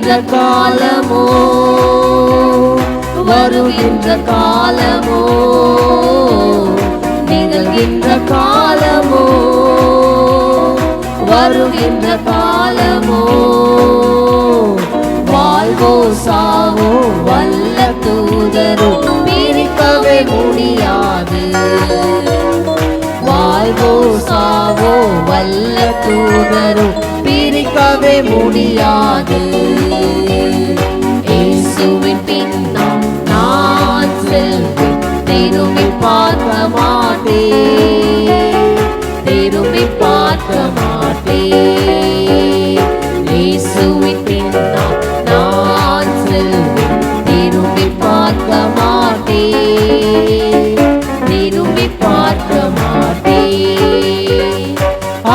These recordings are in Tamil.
காலமோ வருகின்ற காலமோ நிகழ்கின்ற காலமோ வருகின்ற காலமோ வாழ்வோ சாவோ வல்ல தூதரோ பிரிக்கவே முடியாது வாழ்வோ சாவோ வல்ல தூதரோ பிரிக்கவே முடியாது இயேசுவின் பின்னால் நான் செல்வேன் திரும்பி பார்க்க மாட்டேன் திரும்பி பார்க்க மாட்டேன் இயேசுவின் பின்னால் நான் செல்வேன் திரும்பி பார்க்க மாட்டேன் திரும்பி பார்க்க மாட்டேன்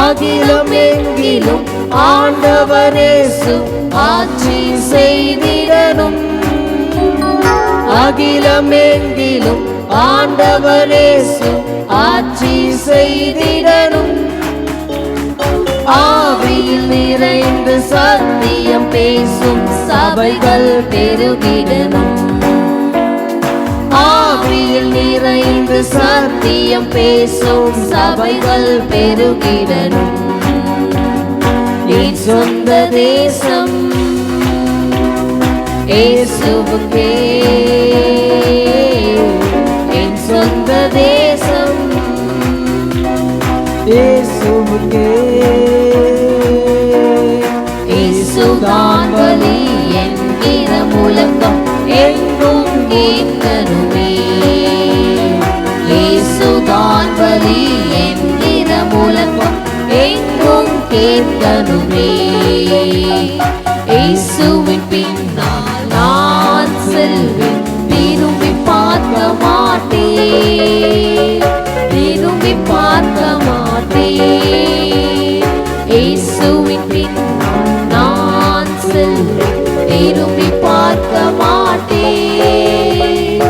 அகிலம் எங்கிலும் ஆண்டவர் இயேசு ஆட்சி செய்திடனும் அகிலம் எங்கிலும் ஆண்டவர் இயேசு ஆட்சி செய்திடனும் ஆவியில் நிறைந்து சத்தியம் பேசும் சபைகள் பெருகிடனும் ஆவியில் நிறைந்து சத்தியம் பேசும் சபைகள் பெருகிடனும் என் சொந்த தேசம் இயேசுவுக்கே என் சொந்த தேசம் இயேசுவுக்கே இயேசுதான் வழி என்கிற முழக்கம் எங்கும் கேட்கணுமே இயேசுதான் வழி என்கிற முழக்கம் எங்கும் கேட்கணுமே இயேசுவின் பின்னால் நான் செல்வேன் திரும்பி பார்க்க மாட்டேன் திரும்பி பார்க்க மாட்டேன் இயேசுவின் பின்னால் நான் செல்வேன் திரும்பி பார்க்க மாட்டேன்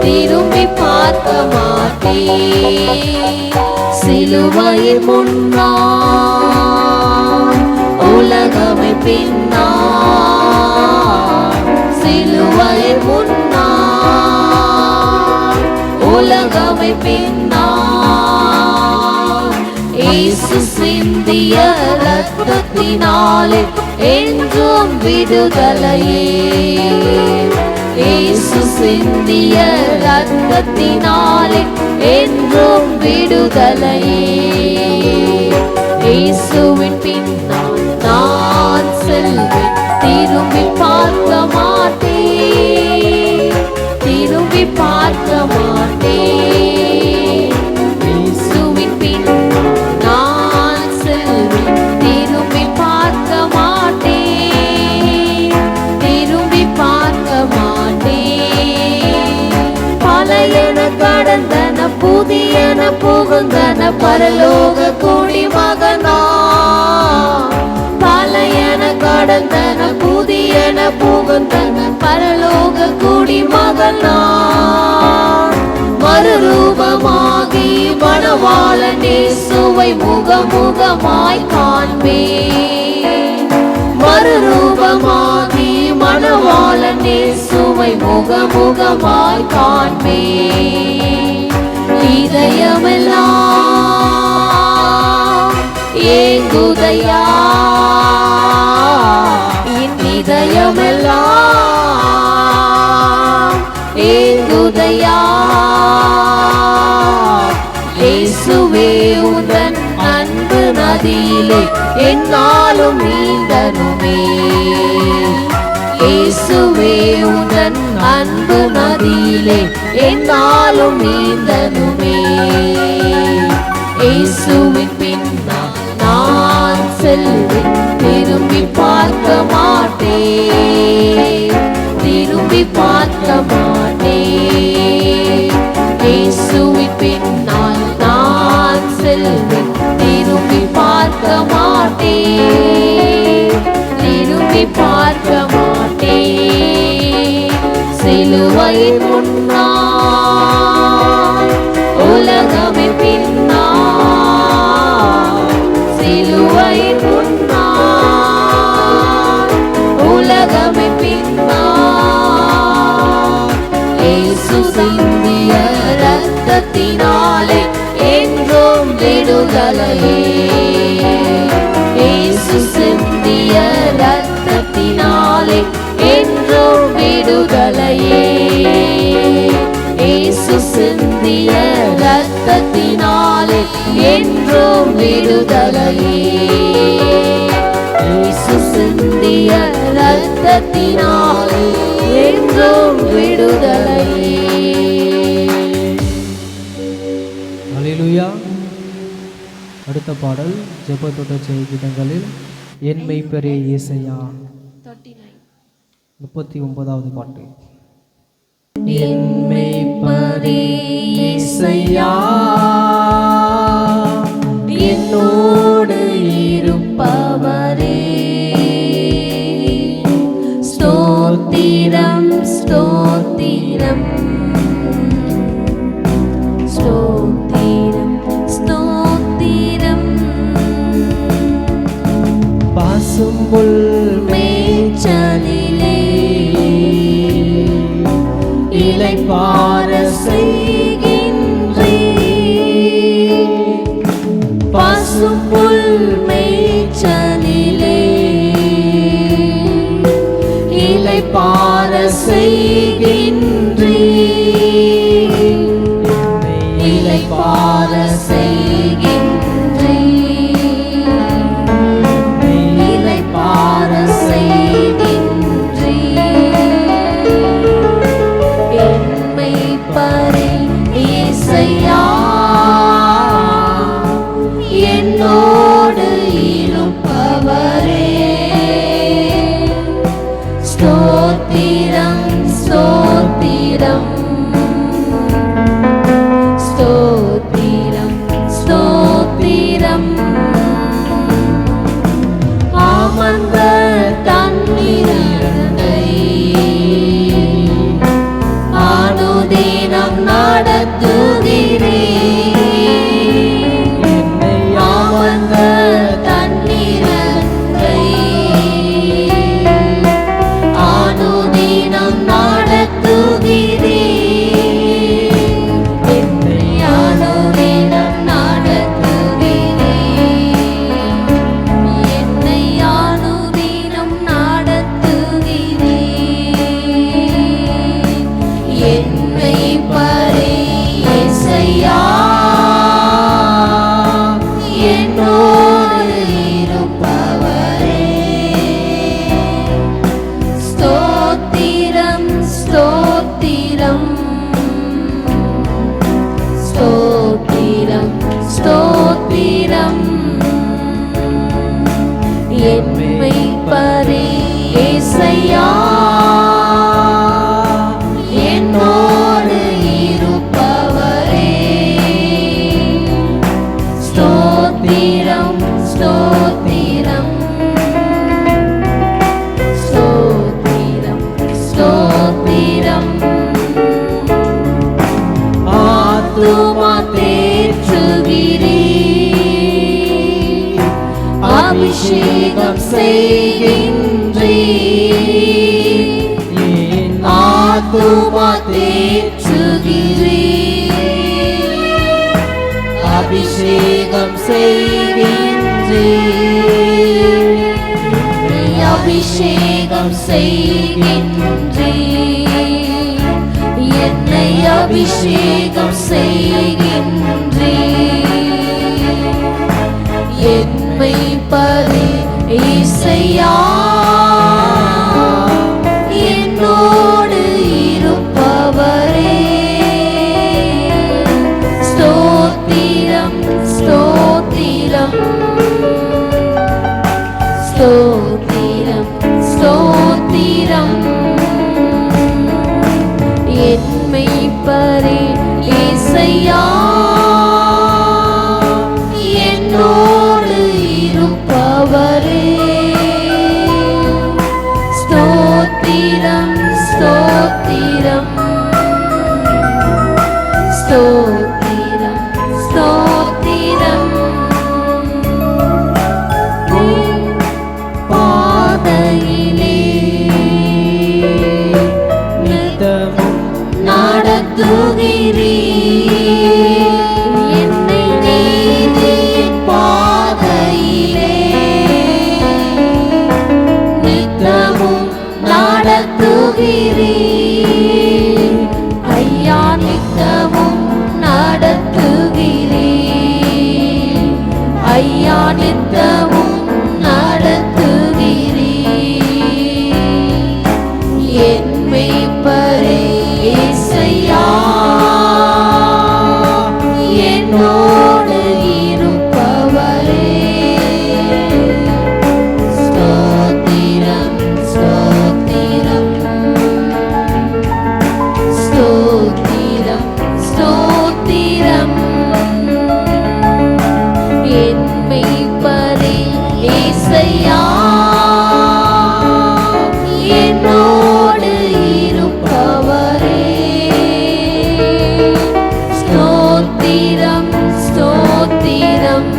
திரும்பி பார்க்க மாட்டேன் சிலுவையின் முன்னால் உலகமை பின்னால் சிலுவையின் முன்னால் உலகமை பின்னால் இயேசு சிந்திய இரத்தத்தினாலே என்றும் விடுதலையே இயேசு சிந்திய இரத்தத்தினாலே என்றும் விடுதலையே இயேசுவின் பின்னால் நான் செல்வேன் திரும்பி பார்க்க மாட்டேன் திரும்பி பார்க்க மாட்டேன் இயேசுவின் பின்னால் நான் செல்வேன் திரும்பி பார்க்க மாட்டேன் திரும்பி பார்க்க மாட்டேன் பழையன கடந்தன புதியன புகுந்தன பரலோக குடிமகனா பழையன கடந்தன புதியன புகுந்தன பரலோக குடிமகனா மறுரூபமாகி மணவாளன் இயேசுவை முகமுகமாய் காண்பேன் மறுரூபமாகி மணவாளன் இயேசுவை முகமுகமாய் காண்பேன் இதயமெல்லாம் ஏங்குதையா என் இதயமெல்லாம் ஏங்குதையா இயேசுவே உந்தன் அன்பு நதியிலே என்னாலும் நீந்தனுமே இயேசுவே உந்தன் அன்பு நதியிலே என்னாலும் நீந்தனுமே இயேசுவின் பின்னால் நான் செல்வேன் திரும்பி பார்க்க மாட்டேன் திரும்பி பார்க்க மாட்டேன் இயேசுவின் பின்னால் நான் செல்வேன் திரும்பி பார்க்க மாட்டேன் திரும்பி பார்க்க மாட்டேன் சிலுவையின் முன்னால் உலகமே பின்னால் சிலுவையின் முன்னால் உலகமே விடுதலையே. இயேசு சிந்திய ரத்தத்தினாலே என்றும் விடுதலையே. இயேசு சிந்திய ரத்தத்தினாலே என்றும் விடுதலையே. இயேசு சிந்திய ரத்தத்தினாலே என்றும் விடுதலையே. அல்லேலூயா. அடுத்த பாடல் ஜெபத்தோட செய்திடங்களில் என் மெய்ப்பரே இயேசையா 39வது பாட்டு. என் மெய்ப்பரே இயேசையா என்னோடு இருப்பவரே, ஸ்தோத்திரம் ஸ்தோத்திரம் ஸ்தோத்திரம் ஸ்தோத்திரம். பசும்புல் மேய்ச்சலிலே இளைப்பாற செய்கின்றே. பசும்புல் மேய்ச்சலிலே இளைப்பாற செய்கின்றே. இளைப்பாற செய்கின்றே. இளைப்பாற செய்கின்றே. என் மெய்ப்பரே இயேசையா என்னோடு இருப்பவரே, ஸ்தோத்திரம் ஸ்தோத்திரம் ஸ்தோத்திரம் ஸ்தோத்திரம். அமர்ந்த தண்ணீரை அனுதினம் நடத்துகிறே. அமர்ந்த தண்ணீரை அனுதினம் நடத்துகிறே. என்னை அனுதினம் நடத்துகிறே. என்னை அனுதினம் நடத்துகிறே. என் மெய்ப்பரே இயேசையா என்னோடு இருப்பவரே, ஸ்தோத்திரம் ஸ்தோத்திரம் ஸ்தோத்திரம் ஸ்தோத்திரம். என் மெய்ப்பரே இயேசையா என்னோடு இருப்பவரே, ஸ்தோத்திரம் ஸ்தோத்திரம் ஸ்தோத்திரம் ஸ்தோத்திரம். ஆத்துமா தேற்றுகிறே, அபிஷேகம் செய்கின்றே. ஆத்துமா தேற்றுகிறே, அபிஷேகம் செய்கின்றே. அபிஷேகம் செய்கின்றே. என்னை அபிஷேகம் செய்கின்றே. என் மெய்ப்பரே இயேசையா என்னோடு இருப்பவரே, ஸ்தோத்திரம் ஸ்தோத்திரம் ஸ்தோத்திரம் ஸ்தோத்திரம். என் மெய்ப்பரே இயேசையா என்னோடு இருப்பவரே, ஸ்தோத்திரம் ஸ்தோத்திரம் ஸ்தோத்திரம் ஸ்தோத்திரம். பாதையிலே நித்தமும் நடத்துகிறீர். என்னை நீதியின் நடத்துகிறீர் ஐயா, நித்தமும் நடத்துகிறீர் ஐயா, நித்தமும் நடத்துகிறீர் என் மேய்ப்பரே இயேசையா, என்னோடு இருப்பவரே. ஸ்தோத்திரம் ஸ்தோத்திரம் ஸ்தோத்திரம் ஸ்தோத்திரம் என் மேய்ப்பரே இயேசையா, என்னோடு இருப்பவரே. ஸ்தோத்திரம் ஸ்தோத்திரம்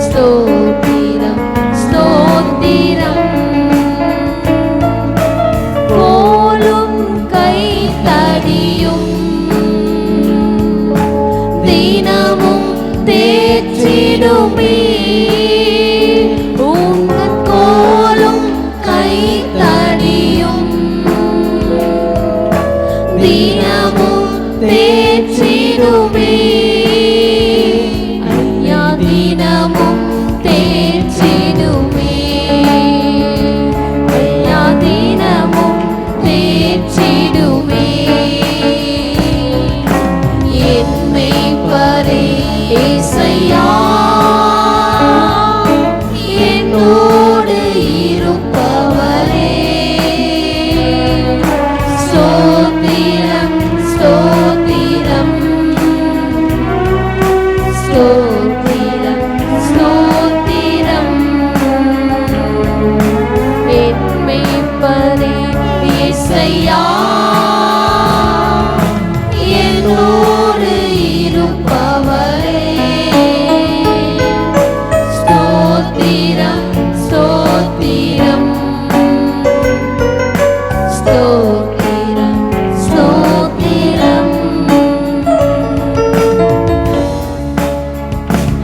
ஸ்தோத்திரம் ஸ்தோத்திரம் போலும் கைத்தடியும் தினமும் தேற்றிடுமே. உங்கள் கோலும் கைத்தடியும் தினமும் தேற்றிடுமே. ஐயா, தினமும் தேற்றிடுமே. ஐயா, தினமும் தேற்றிடுமே. என் மேய்ப்பரே இயேசையா, என்னோடு இருப்பவரே. ஸ்தோத்திரம் ஸ்தோத்திரம் ஸ்தோத்திரம் ஸ்தோத்திரம் என் மேய்ப்பரே இயேசையா, என்னோடு இருப்பவரே. ஸ்தோத்திரம் ஸ்தோத்திரம் ஸ்தோத்திரம் ஸ்தோத்திரம்.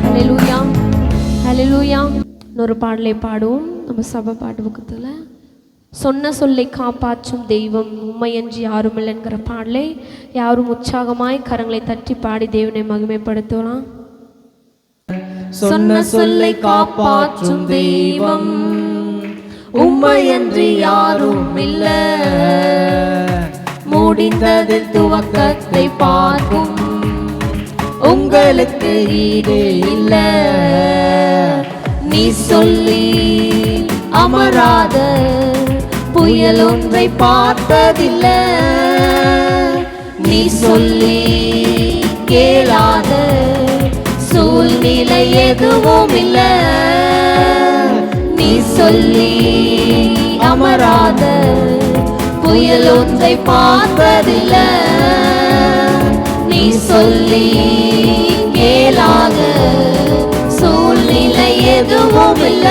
ஹல்லேலூயா ஹல்லேலூயா. இன்னொரு பாடலை பாடுவோம் நம்ம சபை பாட்டு புக்கத்தில். சொன்ன சொல்லை காப்பாற்றும் தெய்வம் உம்மையன்றி யாருமில்லை என்கிற பாடலை யாரும் உற்சாகமாய் கரங்களை தட்டி பாடி தேவனை மகிமைப்படுத்தலாம். சொன்ன சொல்லை காப்பாற்றும் தெய்வம் உம்மையன்றி யாரும் இல்ல, முடிந்ததில் துவக்கத்தை பார்க்கும் உங்களுக்கு ஈடே இல்ல. நீ சொல்லி அமராத புயல் ஒன்றை பார்த்ததில்ல, நீ சொல்லி கேளாத சூழ்நிலை எதுவும் இல்ல. நீ சொல்லி அமராத புயல் ஒன்றை பார்த்ததில்ல, நீ சொல்லி கேளாத சூழ்நிலை எதுவும் இல்ல.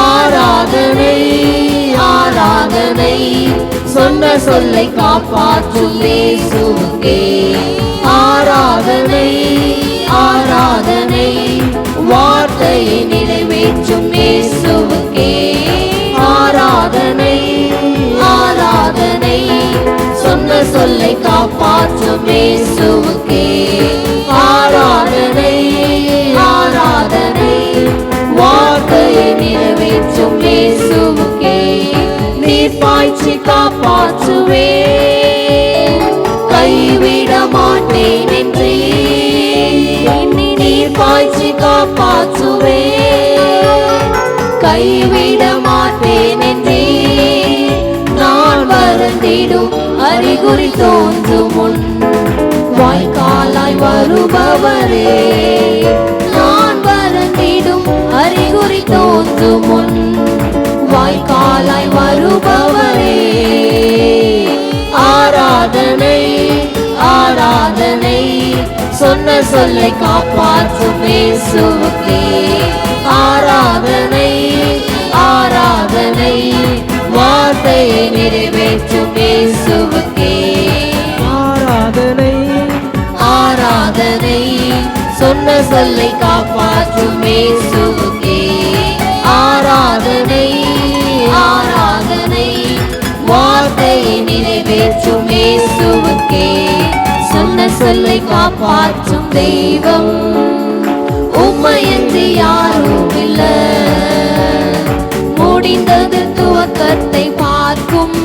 ஆராதனை ஆராதனை சொன்ன சொல்லை காப்பாற்றும் இயேசுவுக்கே. ஆராதனை ஆராதனை வார்த்தையை நிறைவேற்றும் இயேசுவுக்கே. ஆராதனை ஆராதனை சொன்ன சொல்லை காப்பாற்றும் இயேசுவுக்கே. ஆராதனை ஆராதனை வார்த்தையை நிறைவேற்றும் இயேசுவுக்கே. நீர் பாய்ச்சி காப்பாற்றுவே, கைவிட மாட்டேன் என்றே. நீர் பாய்ச்சி காப்பாற்றுவே, கைவிட மாட்டேன் என்றே. நான் வருந்திடும் அறிகுறி தோன்றும் முன் வாய்க்காலாய் வருபவரே. நான் வருந்திடும் அறிகுறி தோன்றும் முன் வாய்க்காலாய் வருபவரே. ஆராதனை ஆராதனை சொன்ன சொல்லை காப்பாற்றும் இயேசுவுக்கே. ஆராதனை ஆராதனை வார்த்தையை நிறைவேற்றும் இயேசுவுக்கே. ஆராதனை ஆராதனை சொன்ன சொல்லை காப்பாற்றும் இயேசுவுக்கே. ஆராதனை இயேசுவுக்கே. சொன்ன சொல்லை காப்பாற்றும் தெய்வம் உம்மையன்றி யாரும் இல்ல. முடிந்தது துவக்கத்தை பார்க்கும்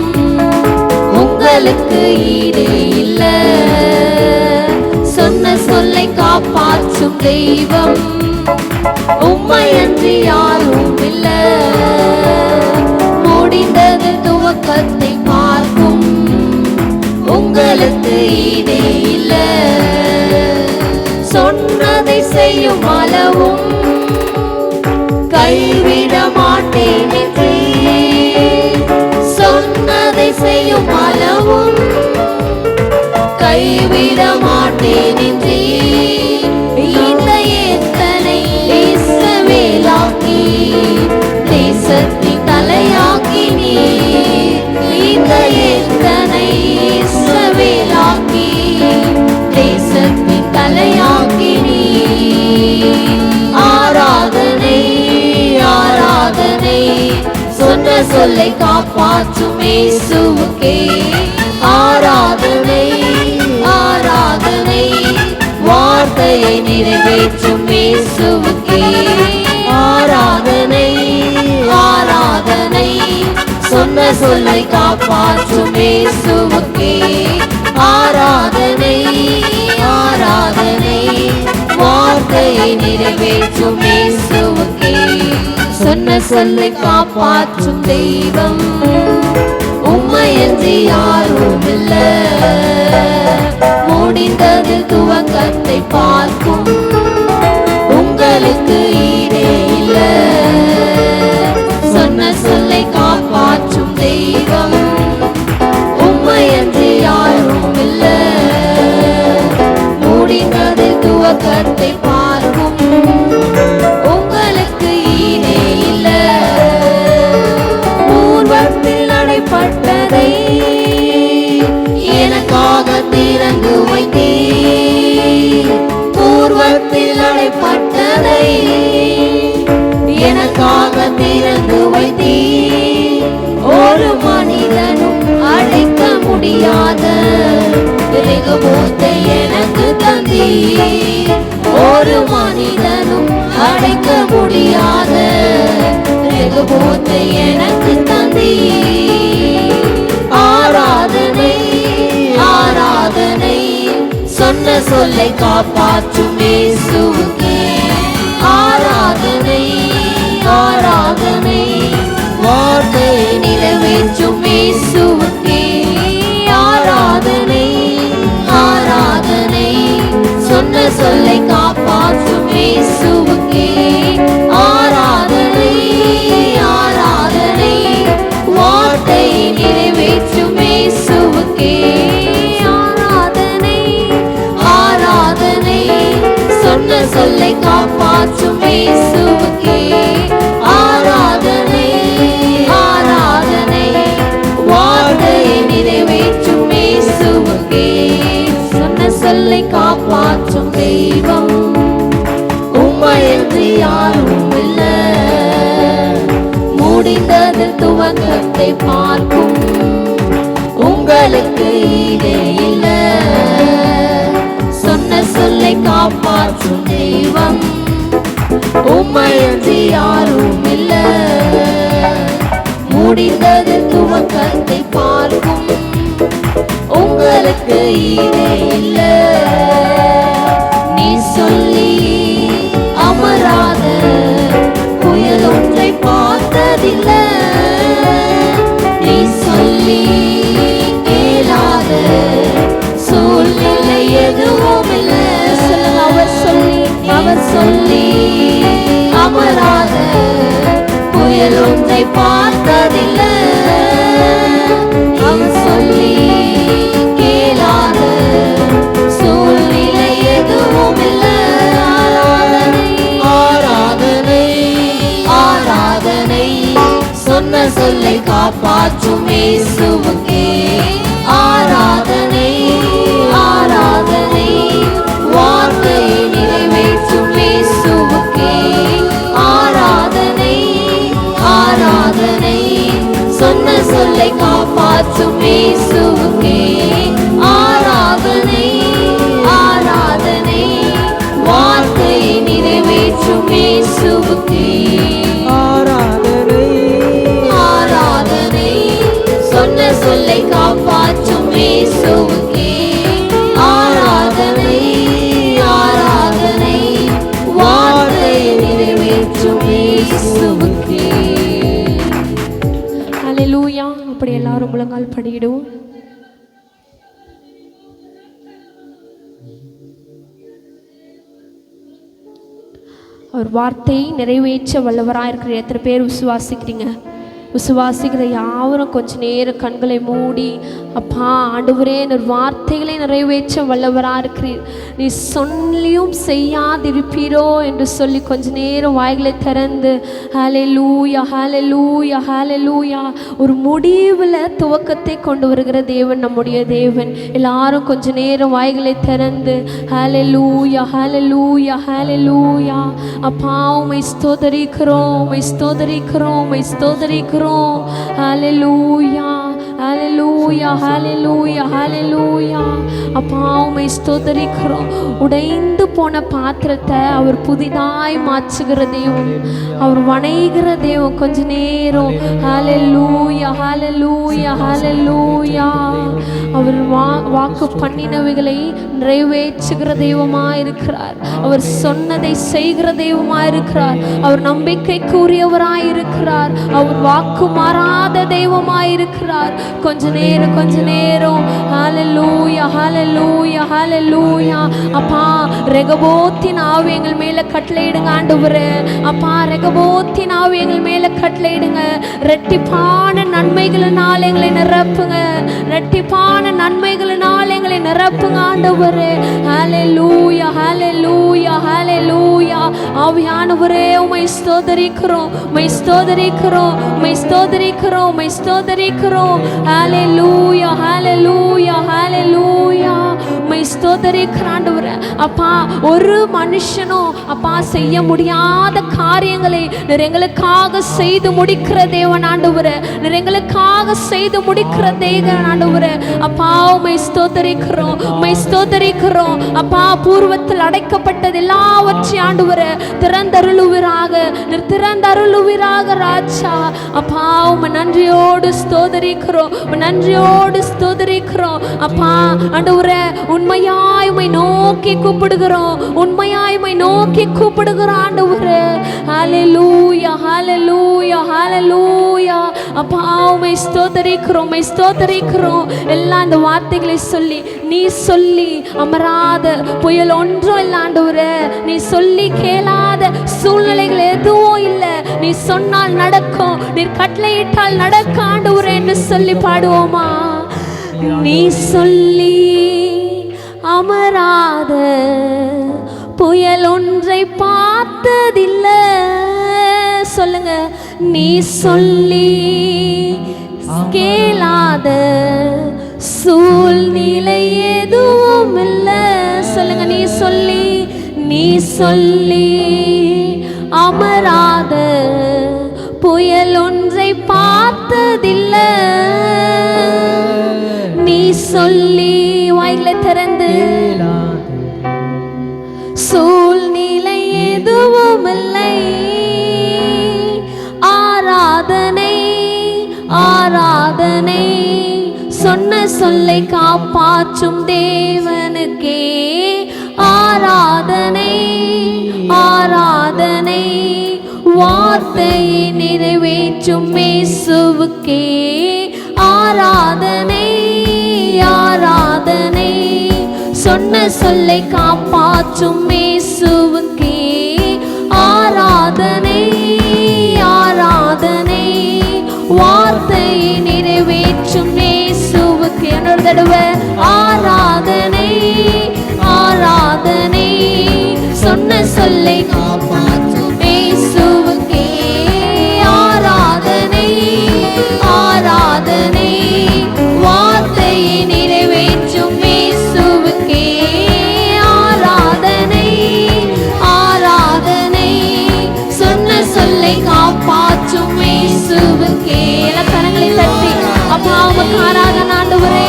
உங்களுக்கு ஈடே இல்ல. சொன்ன சொல்லை காப்பாற்றும் தெய்வம் உம்மையன்றி யாரும் இல்ல. முடிந்தது துவக்கத்தை பார்க்கும் உங்களுக்கு ஈடே இல்ல. சொன்னதை செய்யும் அளவும் கைவிட மாட்டேன் என்றே. சொன்னதை செய்யும் அளவும் கைவிட மாட்டேன் என்றே. இந்த எத்தனை இஸ்ரவேலாக்கி தேசத்தின் தலையாக்கி நீர். இந்த எத்தனை இஸ்ரவேலாக்கி தேசத்தின் தலையாக்கி நீர். ஆராதனை ஆராதனை சொன்ன சொல்லை காப்பாற்றும் இயேசுவுக்கே. ஆராதனை ஆராதனை வார்த்தையை நிறைவேற்றும் இயேசுவுக்கே. ஆராதனை ஆராதனை சொன்ன சொல்லை காப்பாற்றும் இயேசுவுக்கே. ஆராதனை ஆராதனை வார்த்தையை நிறைவேற்றும் இயேசுவுக்கே. சொன்ன சொல்லை காப்பாற்றும் தெய்வம் உம்மையன்றி யாரும் இல்ல. முடிந்தது துவக்கத்தை பார்க்கும் உங்களுக்கு ஈடே இல்ல. சொன்ன சொல்லை காப்பாற்றும் தெய்வம் உம்மையன்றி யாரும் இல்ல. முடிந்தது துவக்கத்தை பார்க்கும் உங்களுக்கு ஈடே இல்ல. பூர்வத்தில் அடைப்பட்டதை எனக்காக திறந்து வைத்தீர். பூர்வத்தில் அடைப்பட்டதை எனக்காக திறந்து வைத்தீர். ஒரு மனிதனும் அடைக்க முடியாத ரெகோபோத்தை எனக்கு தந்தீர். ஒரு மனிதனும் அடைக்க முடியாத ரெகோபோத்தை எனக்கு தந்தீர். ஆராதனை ஆராதனை சொன்ன சொல்லை காப்பாற்றும் இயேசுவுக்கே. ஆராதனை ஆராதனை வார்த்தையை நிறைவேற்றும் இயேசுவுக்கே. ஆராதனை ஆராதனை சொன்ன சொல்லை காப்பாற்றும் இயேசுவுக்கே. ஆராதனை ஆராதனை வார்த்தையை நிறைவேற்றும் இயேசுவுக்கே. ஆராதனை ஆராதனை சொன்ன சொல்லை காப்பாற்றும் இயேசுவுக்கே. ஆராதனை ஆராதனை வார்த்தையை நிறைவேற்றும் இயேசுவுக்கே. சொன்ன சொல்லை காப்பாற்றும் தெய்வம் உம்மையன்றி யாரும் இல்ல. முடிந்தது துவக்கத்தை பார்க்கும் உங்களுக்கு ஈடே இல்ல. சொன்ன சொல்லை காப்பாற்றும் தெய்வம் உம்மையன்றி யாரும் இல்ல. முடிந்தது துவக்கத்தை பார்க்கும் உங்களுக்கு ஈடே இல்ல. நீ சொல்லி அமராத புயல் ஒன்றை பார்த்ததில்ல. நீ சொல்லி கேளாத சூழ்நிலை எதுவும் இல்ல. அவர் சொல்லி அமராத புயல் ஒன்றை பார்த்ததில்ல. அவர் சொல்லி கேளாத சூழ்நிலை எதுவும் இல்ல. ஆராதனை ஆராதனை சொன்ன சொல்லை காப்பாற்றும் இயேசுவுக்கே. ஆராதனை ஆராதனை வார்த்தையை நிறைவேற்றும் இயேசுவுக்கே. ஆராதனை ஆராதனை சொன்ன சொல்லை காப்பாற்றும் இயேசுவுக்கே. ஆராதனை இயேசுவுக்கே ஆராதனை ஆராதனை. சொன்ன சொல்லை காப்பாற்றும் இயேசுவுக்கே ஆராதனை ஆராதனை. வார்த்தை நிறைவேற்றும் இயேசுவுக்கே. ஹல்லேலூயா. அப்படி எல்லாரும் முழங்கால் படியிடுவோம். அவர் வார்த்தையை நிறைவேற்ற வல்லவராக இருக்கிற எத்தனை பேர் விசுவாசிக்கிறீங்க? விசுவாசிக்கிற யாவரும் கொஞ்ச நேரம் கண்களை மூடி, அப்பா ஆண்டவரே வார்த்தைகளை நிறைவேற்ற வல்லவராக இருக்கிறீர், நீ சொல்லியும் செய்யாதிருப்பீரோ என்று சொல்லி கொஞ்ச நேரம் வாய்களை திறந்து ஹல்லேலூயா ஹல்லேலூயா ஹல்லேலூயா. ஒரு முடிவில் துவக்கத்தை கொண்டு வருகிற தேவன் நம்முடைய தேவன். எல்லாரும் கொஞ்ச நேரம் வாய்களை திறந்து ஹல்லேலூயா ஹல்லேலூயா ஹல்லேலூயா. அப்பா உம்மை ஸ்தோத்தரிக்கிறோம், உம்மை ஸ்தோத்தரிக்கிறோம், உம்மை ஸ்தோத்தரிக்கிறோம். ஹல்லேலூயா ஹல்லேலூயா ஹல்லேலூயா ஹல்லேலூயா. அப்பா உம்மை ஸ்தோத்தரிக்கிறோம். உடைந்து போன பாத்திரத்தை அவர் புதிதாய் மாற்றுகிற தேவன், அவர் வணைகிற தேவன். கொஞ்ச நேரம் ஹல்லேலூயா ஹல்லேலூயா ஹல்லேலூயா. அவர் வாக்கு பண்ணினவைகளை நிறைவேற்றுகிற தெய்வமாக இருக்கிறார். அவர் சொன்னதை செய்கிற தெய்வமாக இருக்கிறார். அவர் நம்பிக்கைக்குரியவராய் இருக்கிறார். அவர் வாக்கு மாறாத தெய்வமாக இருக்கிறார். கொஞ்ச நேரம் ஹல்லேலூயா ஹல்லேலூயா ஹல்லேலூயா. அப்பா ரெகபோத்தின் ஆவி எங்கள் மேல கட்டளையிடுங்க ஆண்டவரே. அப்பா ரெகபோத்தின் ஆவி எங்கள் மேல கட்டளையிடுங்க. ரெட்டிப்பான நன்மைகளினால் எங்களை நிரப்புங்க, ரெட்டிப்பான நன்மைகளினால் எங்களை நிரப்புங்க ஆண்டவரே. ஹல்லேலூயா ஹல்லேலூயா ஹல்லேலூயா. ஆவியானவரே உம்மை ஸ்தோத்தரிக்கிறோம், உம்மை ஸ்தோத்தரிக்கிறோம், உம்மை ஸ்தோத்தரிக்கிறோம், உம்மை ஸ்தோத்தரிக்கிறோம். ஹல்லேலூயா ஹல்லேலூயா ஹல்லேலூயா. உம்மை ஸ்தோத்தரிக்கிற ஆண்டவரே. அப்பா ஒரு மனுஷனும் அப்பா செய்ய முடியாத காரியங்களை நீர் எங்களுக்காக செய்து முடிக்கிற தேவன் ஆண்டவரே. நீர் எங்களுக்காக செய்து முடிக்கிற தேவன் ஆண்டவரே. அப்பா உம்மை ஸ்தோத்தரிக்கிறோம், உம்மை ஸ்தோத்தரிக்கிறோம். அப்பா பூர்வத்தில் அடைக்கப்பட்டது எல்லாவற்றையும் ஆண்டவரே திறந்தருளுவீராக, நீர் திறந்தருளுவீராக ராஜா. அப்பா உம்மை நன்றியோடு ஸ்தோத்தரிக்கிறோம், நன்றியோடு ஸ்தோத்தரிக்கிறோம். அப்பா ஆண்டவரே உண்மையாய் உம்மை நோக்கி கூப்பிடுகிறோம், உண்மையாய் உம்மை நோக்கி கூப்பிடுகிறோம் ஆண்டவரே. ஹல்லேலூயா ஹல்லேலூயா ஹல்லேலூயா. அப்பா உம்மை ஸ்தோத்தரிக்கிறோம், உம்மை ஸ்தோத்தரிக்கிறோம். எல்லாம் இந்த வார்த்தைகளை சொல்லி, நீ சொல்லி அமராத புயல் ஒன்றும் இல்லை ஆண்டவரே. நீ சொல்லி கேளாத சூழ்நிலைகள் எதுவும் இல்லை. நீ சொன்னால் நடக்கும், நீர் கட்டளையிட்டால் நடக்க ஆண்டவரே என்று சொல்லி பாடுவோமா? நீ சொல்லி அமராத புயல் ஒன்றை பார்த்ததில்லை. சொல்லுங்க, நீ சொல்லி கேளாத சூழ்நிலை எதுவும் இல்லை. சொல்லுங்க, நீ சொல்லி, நீ சொல்லி அமராத புயல் ஒன்றை பார்த்ததில்லை. நீ சொல்லி வாய்களை திறந்து சூழ்நிலை எதுவும் இல்லை. ஆராதனை ஆராதனை. சொன்ன சொல்லை காப்பாற்றும் தேவனுக்கே ஆராதனை ஆராதனை. வார்த்தையை நிறைவேற்றும் இயேசுவுக்கே ஆராதனை ஆராதனை. சொன்ன சொல்லை காப்பாற்றும் இயேசுவுக்கே ஆராதனை ஆராதனை. வார்த்தையை நிறைவேற்றும் இயேசுவுக்கு இன்னொரு தடவை ஆராதனை ஆராதனை. சொன்ன சொல்லை காப்பாற்றும் இயேசுவுக்கே ஆராதனை ஆராதனை. வார்த்தையை நிறைவேற்றும் இயேசுவுக்கே ஆராதனை ஆராதனை. சொன்ன சொல்லை காப்பாற்றும் இயேசுவுக்கே. கரங்களை தட்டி அப்பா உமக்கு ஆராதனை ஆண்டவரே.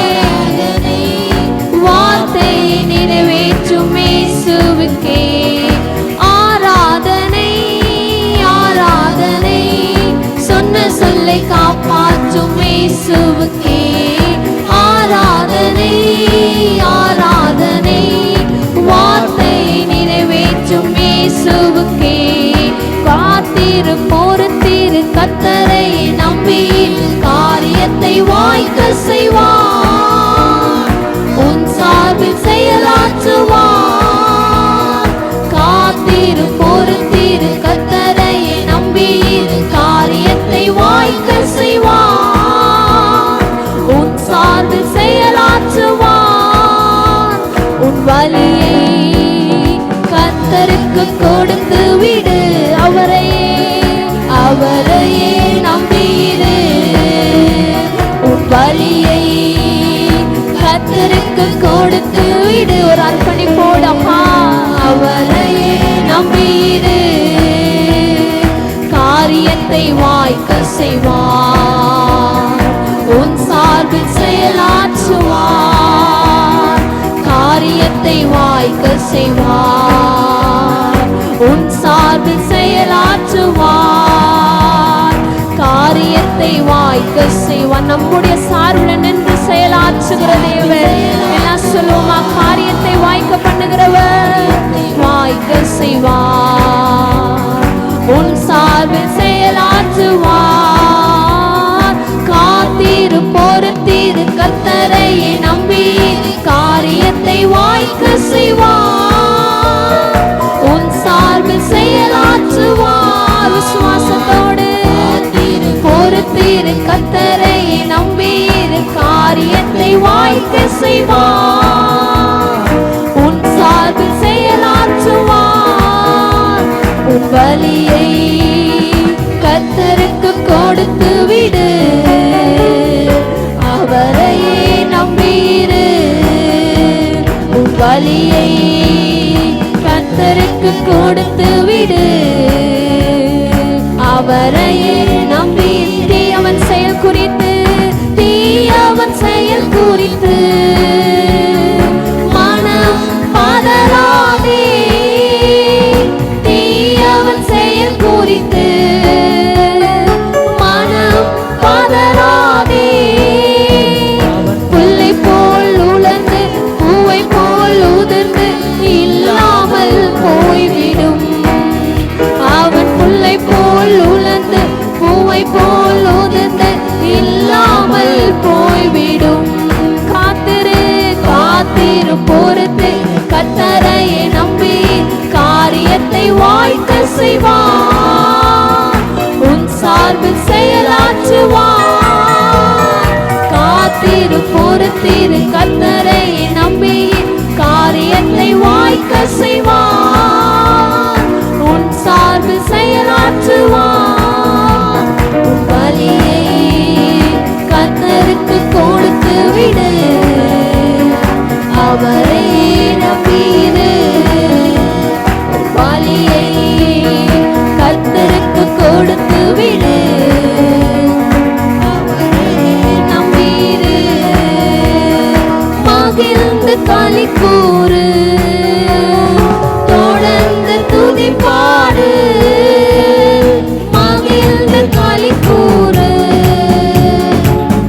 வார்த்தையை நிறைவேற்றும் இயேசுவுக்கே ஆராதனை சொல்லை காப்பாற்றும் இயேசுவுக்கே ஆராதனை ஆராதனை. வார்த்தையை நிறைவேற்றும் இயேசுவுக்கே காத்திரு பொறுத்திரு கர்த்தரை நம்பி காரியத்தை வாய்க்க செய்வார். உன் சார்பில் செயலாற்றுவார். காத்திரு பொறுத்திரு கர்த்தரை நம்பி காரியத்தை வாய்க்க செய்வார். உன் சார்பில் செயலாற்றுவார். உன் வலியை கர்த்தருக்கு கொடுத்து விடு. அவரையே நம்பியிரு. உன் வலியை கர்த்தருக்கு கொடுத்து விடு. ஒரு அர்ப்பணிப்போடு அப்பா அவரையே நம்பியிரு. காரியத்தை வாய்க்க செய்வார். உன் சார்பில் செயலாற்றுவார். காரியத்தை வாய்க்க செய்வார். உன் சார்பில் செயலாற்றுவார். காரியத்தை வாய்க்க செய்வார். நம்முடைய சார்பில் நின்று செயலாற்றுகிற தேவன். எல்லாம் சொல்லுவோமா? காரியத்தை வாய்க்க பண்ணுகிறவர் வாய்க்க செய்வார். உன் சார்பில் செயலாற்றுவார். காத்திரு பொறுத்திரு கர்த்தரை நம்பி காரியத்தை வாய்க்க செய்வார். உன் சார்பில் செயலாற்றுவார். விசுவாசத்தோடு பொறுத்திரு கர்த்தரை நம்பி காரியத்தை வாய்க்க செய்வார். உன் சார்பில் செயலாற்றுவார். உன் வலியை கர்த்தருக்கு கொடுத்து விடு. அவரையே நம்பியிரு. உன் வலியை கர்த்தருக்கு கொடுத்து விடு. அவரையே நம்பி தீயவன் செயல் குறித்து தீயவன் செயல் குறித்து மனம் பதறாதே. தீயவன் செயல் குறித்து மனம் பதறாதே. புல்லை போல் உலர்ந்து பூவை போல் உதிர்ந்து இல்லாமல் போய்விடும். அவன் புல்லை போல் உலர்ந்து பூவை போல் உதிர்ந்து இல்லாமல் போய்விடும். காத்திரு காத்திரு பொறுத்து கர்த்தரை நம்பி காரியத்தை வாய்க்க செய்வார். உன் சார்பில் செயலாற்றுவார். காத்திரு பொறுத்திரு கர்த்தரை நம்பி காரியத்தை வாய்க்க செய்வார். உன் சார்பில் செயலாற்றுவார். உன் வலியை கர்த்தருக்கு கொடுத்து விடு. அவரையே நம்பியிரு. உன் வலியை கர்த்தருக்கு கொடுத்து விடு. அவரையே நம்பியிரு. மகிழ்ந்து களி கூறு. தொடர்ந்து துதி பாடு. மகிழ்ந்து களி கூறு.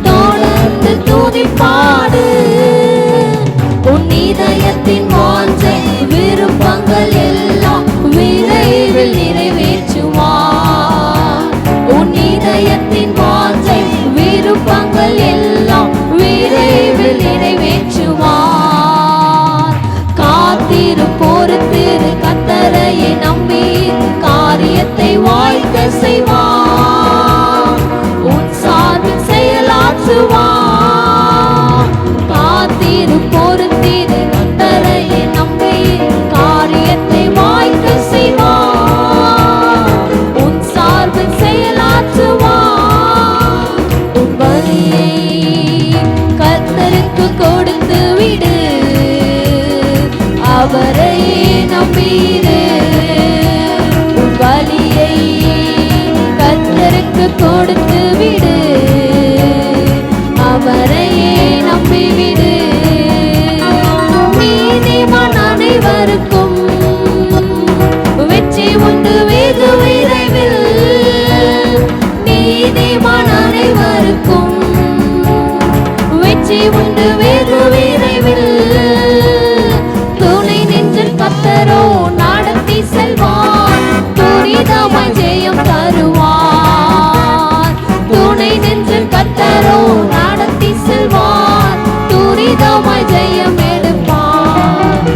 தொடர்ந்து துதி பாடு. உன் இதயத்தின் வாஞ்சை விருப்பங்கள் எல்லாம் விரைவில் நிறைவேற்றுவார். உன் இதயத்தின் வாஞ்சை விருப்பங்கள் எல்லாம் விரைவில் நிறைவேற்றுவார். காத்திரு பொறுத்திரு கர்த்தரையே நம்பி காரியத்தை வாய்க்க செய்வார். உன் சார்பில் செயலாற்றுவார். காத்திரு பொறுத்திரு கர்த்தரையே நம்பி காரியத்தை வாய்க்க செய்வார். உன் சார்பில் செயலாற்றுவார். உன் வலியை கர்த்தருக்கு கொடுத்து விடு. அவரையே நம்பியிரு. உன் வலியை கர்த்தருக்கு கொடுத்து விடு. அவரையே நம்பிவிடு. நீதிமான் அனைவருக்கும் வெற்றி உண்டு வெகு விரைவில். நீதிமான் வெற்றி உண்டு வெகு விரைவில். துணை நெஞ்சில் கர்த்தரோ நடத்தி செல்வார், துரிதமாய் ஜெயம் தருவார். துணை நெஞ்சில் கர்த்தரோ நடத்தி செல்வார், துரிதமாய் ஜெயம் எடுப்பார்.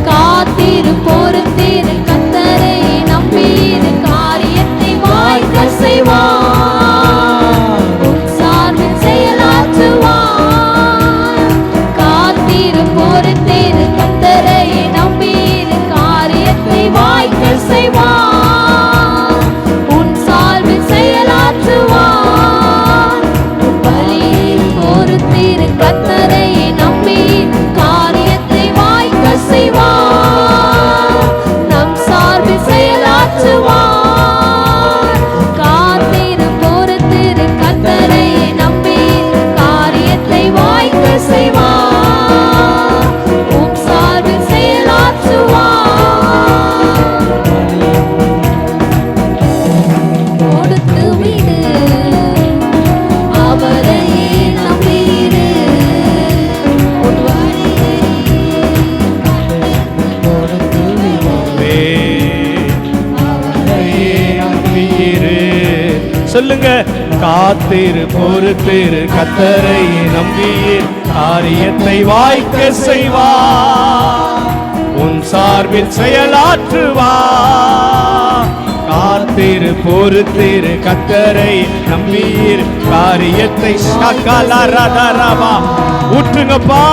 காத்திரு பொறுத்திரு கர்த்தரை நம்பியிரு, காரியத்தை வாய்க்க செய்வார், உன் சார்பில் செயலாற்றுவார். காத்திரு பொறுத்திரு கர்த்தரை நம்பியிரு, காரியத்தை வாய்க்க செய்வார், உன் சார்பில் செயலாற்றுவார். பலியை பொறுத்திரு கர்த்தரை நம்பியிரு, காரியத்தை வாய்க்க செய்வார், நம் சார்பில் செயலாற்றுவார். காத்திரு பொறுத்திரு கர்த்தரை நம்பியிரு, காரியத்தை வாய்க்க செய்வார், உம் சார்பில் செயலாற்றுவார். கொடுத்து விடு, அவரையே நம்பியிரு, உன் வழியை கொடுத்து விடு. அவரையே நம்பியிரு. சொல்லுங்க, காத்திரு பொறுத்திரு கர்த்தரை நம்பியிரு, காரியத்தை வாய்க்க செய்வார், உன் சார்பில் செயலாற்றுவார். காத்திரு பொறுத்திரு கர்த்தரை நம்பியிரு, காரியத்தை சகலரதரபா. ஊற்றுங்கப்பா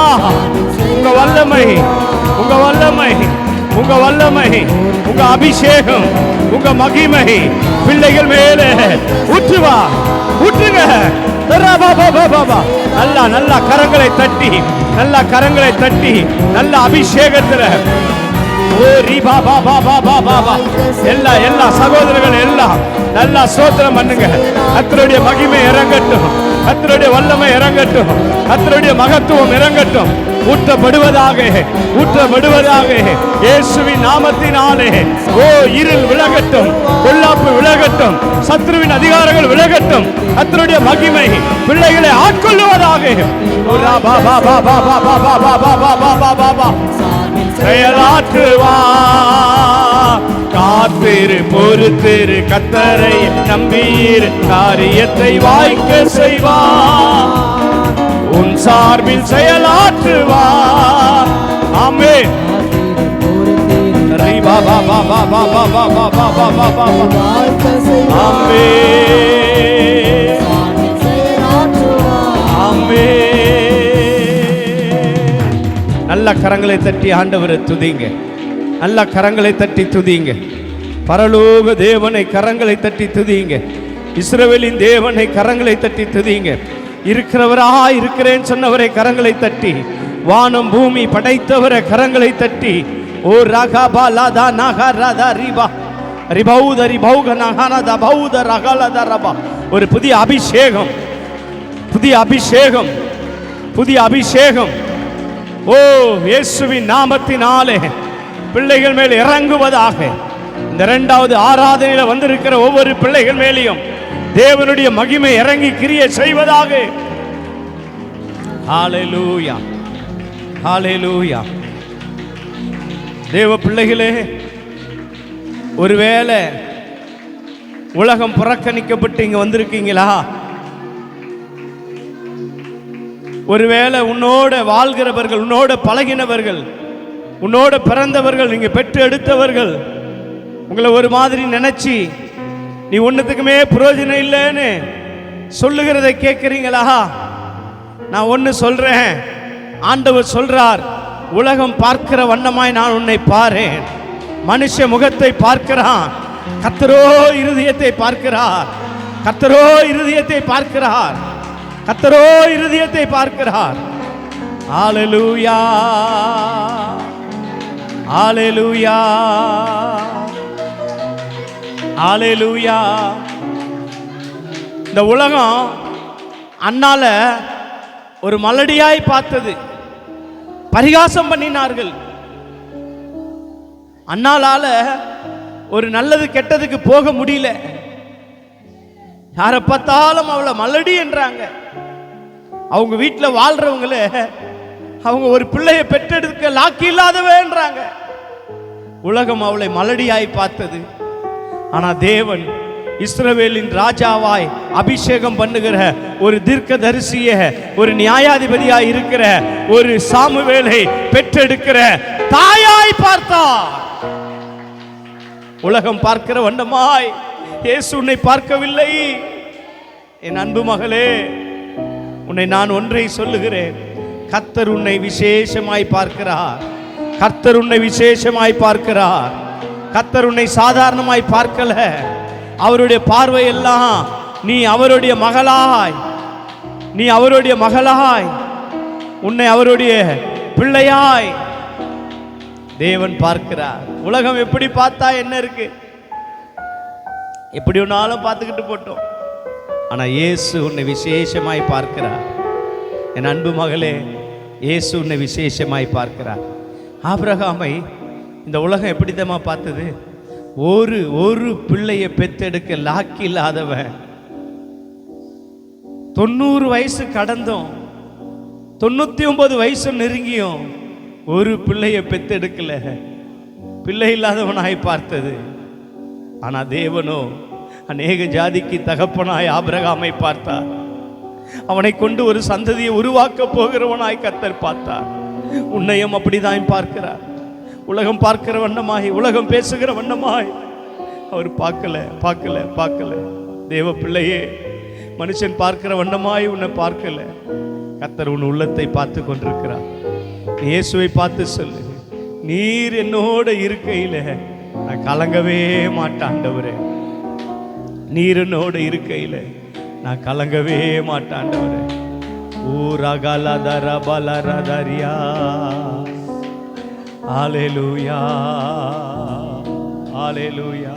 உங்க வல்லமை, உங்க வல்லமை, உங்க வல்லமை, உங்க அபிஷேகம், உங்க மகிமை பிள்ளைகள் மேலே ஊற்றுவா, ஊற்றுங்க. நல்லா நல்லா கரங்களை தட்டி, நல்லா கரங்களை தட்டி, நல்ல அபிஷேகத்துல எல்லா சகோதரர்கள் எல்லாம் நல்லா ஸ்தோத்திரம் பண்ணுங்க. கர்த்தருடைய மகிமை இறங்கட்டும், கர்த்தருடைய வல்லமை இறங்கட்டும், கர்த்தருடைய மகத்துவம் இறங்கட்டும். ஊற்றப்படுவதாக, ஊற்றப்படுவதாக இயேசுவின் நாமத்தினாலே. ஓ இருள் விலகட்டும், பொல்லாப்பு விலகட்டும், சத்ருவின் அதிகாரங்கள் விலகட்டும். கர்த்தருடைய மகிமை பிள்ளைகளை ஆட்கொள்ளுவதாக. செயலாற்றுவார். காத்திரு பொறுத்திரு கர்த்தரை நம்பியிரு, காரியத்தை வாய்க்க செய்வார், உன் சார்பில் செயலாற்றுவார். ஆமென். நல்ல கரங்களை தட்டி ஆண்டவரை துதிங்க, நல்ல கரங்களை தட்டி துதிங்க. பரலோக தேவனை கரங்களை தட்டி துதிங்க, இஸ்ரவேலின் தேவனை கரங்களை தட்டி துதிங்க. இருக்கிறவரா இருக்கிறேன் சொன்னவரை கரங்களை தட்டி, வானம் பூமி படைத்தவரை கரங்களை தட்டி. ஓ ரகபா லதா நகரதா ரிபா ரிபௌத ரிபௌக நகனதா பௌத ரகலதா ரபா. ஒரு புதிய அபிஷேகம், புதிய அபிஷேகம், புதிய அபிஷேகம். ஓ இயேசுவின் நாமத்தினாலே பிள்ளைகள் மேல் இறங்குவதாக. இந்த இரண்டாவது ஆராதனையில் வந்திருக்கிற ஒவ்வொரு பிள்ளைகள் மேலேயும் தேவனுடைய மகிமை இறங்கி கிரியை செய்வதாக. ஹalleluya, ஹalleluya. தேவ பிள்ளைகளே, ஒருவேளை உலகம் புறக்கணிக்கப்பட்டு இங்க வந்திருக்கீங்களா? ஒருவேளை உன்னோட வாழ்கிறவர்கள், உன்னோட பழகினவர்கள், உன்னோட பிறந்தவர்கள், நீங்க பெற்று எடுத்தவர்கள் உங்களை ஒரு மாதிரி நினைச்சு நீ ஒன்றுத்துக்குமே பிரயோஜனம் இல்லைன்னு சொல்லுகிறதை கேட்குறீங்களா? நான் ஒன்று சொல்றேன், ஆண்டவர் சொல்றார், உலகம் பார்க்கிற வண்ணமாய் நான் உன்னை பாரேன். மனுஷ முகத்தை பார்க்கிறான், கர்த்தரோ இருதயத்தை பார்க்கிறார். கர்த்தரோ இருதயத்தை பார்க்கிறார். கர்த்தரோ இருதயத்தை பார்க்கிறார். ஹalleluya, ஹalleluya, ஹalleluya. இந்த உலகம் அண்ணால ஒரு மலடியாய் பார்த்தது, பரிகாசம் பண்ணினார்கள். அண்ணாலால ஒரு நல்லது கெட்டதுக்கு போக முடியல. யாரை பார்த்தாலும் அவளை மலடி என்றாங்க. அவங்க வீட்டில் வாழ்றவங்களே அவங்க ஒரு பிள்ளையை பெற்றெடுக்க லாக்கி இல்லாதவன்றாங்க. உலகம் அவளை மலடியாய் பார்த்தது. ஆனா தேவன் இஸ்ரவேலின் ராஜாவாய் அபிஷேகம் பண்ணுகிற ஒரு தீர்க்கதரிசிய, ஒரு நியாயாதிபதியாய் இருக்கிற ஒரு சாமுவேலை பெற்றெடுக்கிற தாயாய் பார்த்தார். உலகம் பார்க்கிற வண்ணமாய் இயேசு உன்னை பார்க்கவில்லை. என் அன்பு மகளே, உன்னை நான் ஒன்றை சொல்லுகிறேன். கர்த்தர் உன்னை விசேஷமாய் பார்க்கிறார். கர்த்தர் உன்னை விசேஷமாய் பார்க்கிறார். கர்த்தர் உன்னை சாதாரணமாய் பார்க்கல. அவருடைய பார்வையெல்லாம் நீ அவருடைய மகளாய், நீ அவருடைய மகளாய், உன்னை அவருடைய பிள்ளையாய் தேவன் பார்க்கிறார். உலகம் எப்படி பார்த்தா என்ன இருக்கு? எப்படி ஒன்னாலும் பார்த்துக்கிட்டு போட்டோம். ஆனா இயேசு உன்னை விசேஷமாய் பார்க்கிறார். என் அன்பு மகளே, இயேசு உன்னை விசேஷமாய் பார்க்கிறார். ஆபிரகாமை இந்த உலகம் எப்படித்தமா பார்த்தது? ஒரு பிள்ளையை பெத்தெடுக்க லாக்கி இல்லாதவன். 90 வயசு கடந்தும் 99 வயசு நெருங்கியும் ஒரு பிள்ளையை பெத்தெடுக்கல. பிள்ளை இல்லாதவனாய் பார்த்தது. ஆனா தேவனோ அநேக ஜாதிக்கு தகப்பனாய் ஆபிரகாமை பார்த்தார். அவனை கொண்டு ஒரு சந்ததியை உருவாக்க போகிறவனாய் கர்த்தர் பார்த்தார். உன்னையும் அப்படிதான் பார்க்கிறார். உலகம் பார்க்கிற வண்ணமாய், உலகம் பேசுகிற வண்ணமாய் அவர் பார்க்கல. தேவ பிள்ளையே, மனுஷன் பார்க்கிற வண்ணமாய் உன்னை பார்க்கல. கர்த்தர் உன் உள்ளத்தை பார்த்து கொண்டிருக்கிறார். இயேசுவை பார்த்து சொல்லு, நீர் என்னோட இருக்கையில நான் கலங்கவே மாட்டேன் ஆண்டவரே. நீர் என்னோட இருக்கையில நான் கலங்கவே மாட்டேன் ஆண்டவரே. ஊரகலதரபலரதரியா. ஹல்லேலூயா, ஹல்லேலூயா.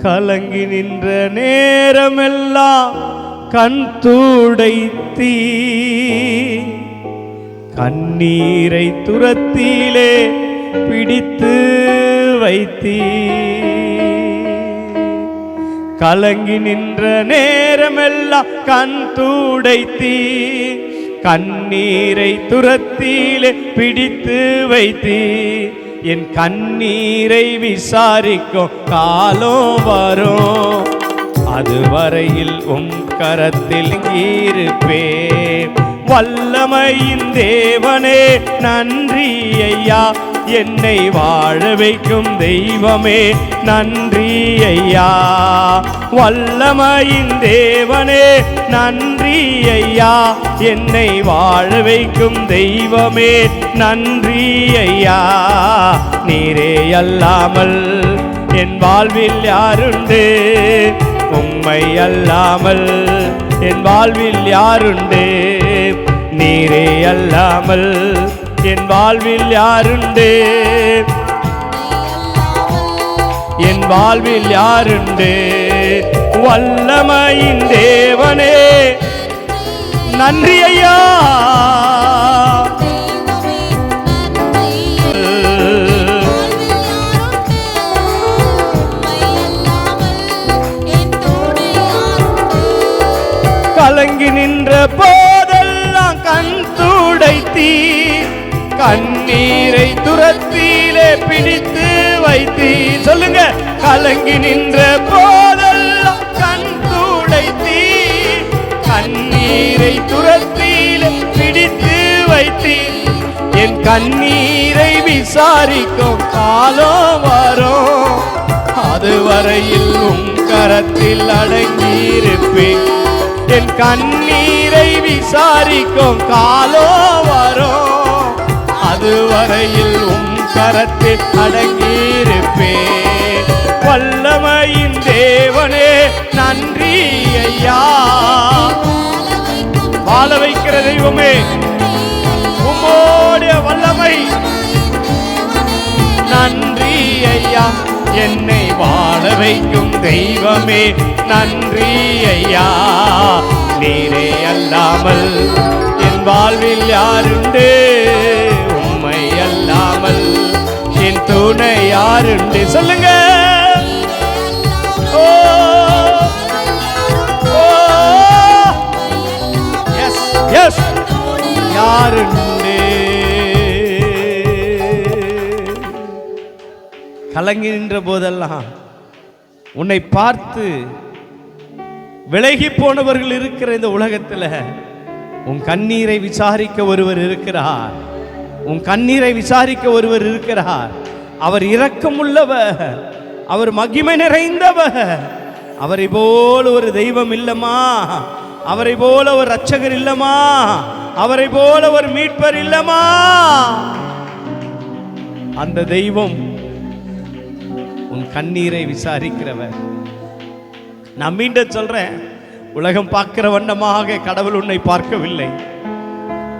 கலங்கி நின்ற நேரமெல்லாம் கண் துடைத்தீ, கண்ணீரை துரத்திலே பிடித்து வைத்தீ. கலங்கி நின்ற நேரமெல்லாம் கண் துடைத்தீ, கண்ணீரை துரத்திலே பிடித்து வைத்தீ. என் கண்ணீரை விசாரிக்கும் காலம் வரும், அதுவரையில் உம் கரத்தில் இருப்பேன். வல்லமையின் தேவனே நன்றி ஐயா, என்னை வாழ வைக்கும் தெய்வமே நன்றி ஐயா. வல்லமையின் தேவனே நன்றி ஐயா, என்னை வாழ வைக்கும் தெய்வமே நன்றி ஐயா. நீரே அல்லாமல் என் வாழ்வில் யாருண்டு? உம்மை அல்லாமல் என் வாழ்வில் யாருண்டு? நீரே அல்லாமல் என் வாழ்வில் யாருண்டு? என் வாழ்வில் யாருண்டு? வல்லமையின் தேவனே நன்றி ஐயா. கலங்கி நின்ற போதெல்லாம் கண் துடைத்தீ, கண்ணீரை துரத்திலே பிடித்து வைத்தீ. சொல்லுங்க, கலங்கி நின்ற போதெல்லாம் கண் துடைத்தீ, கண்ணீரை துரத்திலே பிடித்து வைத்தீ. என் கண்ணீரை விசாரிக்கும் காலம் வரும், அதுவரையில் உம் கரத்தில் அடங்கியிருப்பேன். என் கண்ணீரை விசாரிக்கும் காலம் வரும், அதுவரையில் உம் கரத்தில் அடங்கியிருப்பேன். வல்லமையின் தேவனே நன்றி ஐயா. வாழ வைக்கிற தெய்வமே, உம்மோடைய வல்லமை நன்றி ஐயா. என்னை வாழ வைக்கும் தெய்வமே நன்றி ஐயா. நீரே அல்லாமல் என் வாழ்வில் யாருண்டு? உம்மை அல்லாமல் என் துணை யாருண்டு? சொல்லுங்க. ஓ ஓ எஸ் யாருண்டே. கலங்கி நின்ற போதெல்லாம் உன்னை பார்த்து விலகி போனவர்கள் இருக்கிற இந்த உலகத்தில் உன் கண்ணீரை விசாரிக்க ஒருவர் இருக்கிறார். உன் கண்ணீரை விசாரிக்க ஒருவர் இருக்கிறார். அவர் இரக்கமுள்ளவர், அவர் மகிமை நிறைந்தவர். அவரை போல ஒரு தெய்வம் இல்லமா, அவரை போல ஒரு இரட்சகர் இல்லமா, அவரை போல ஒரு மீட்பர் இல்லமா. அந்த தெய்வம் உன் கண்ணீரை விசாரிக்கிறவர். நான் மீண்டும் சொல்றேன், உலகம் பார்க்கிற வண்ணமாக கடவுள் உன்னை பார்க்கவில்லை.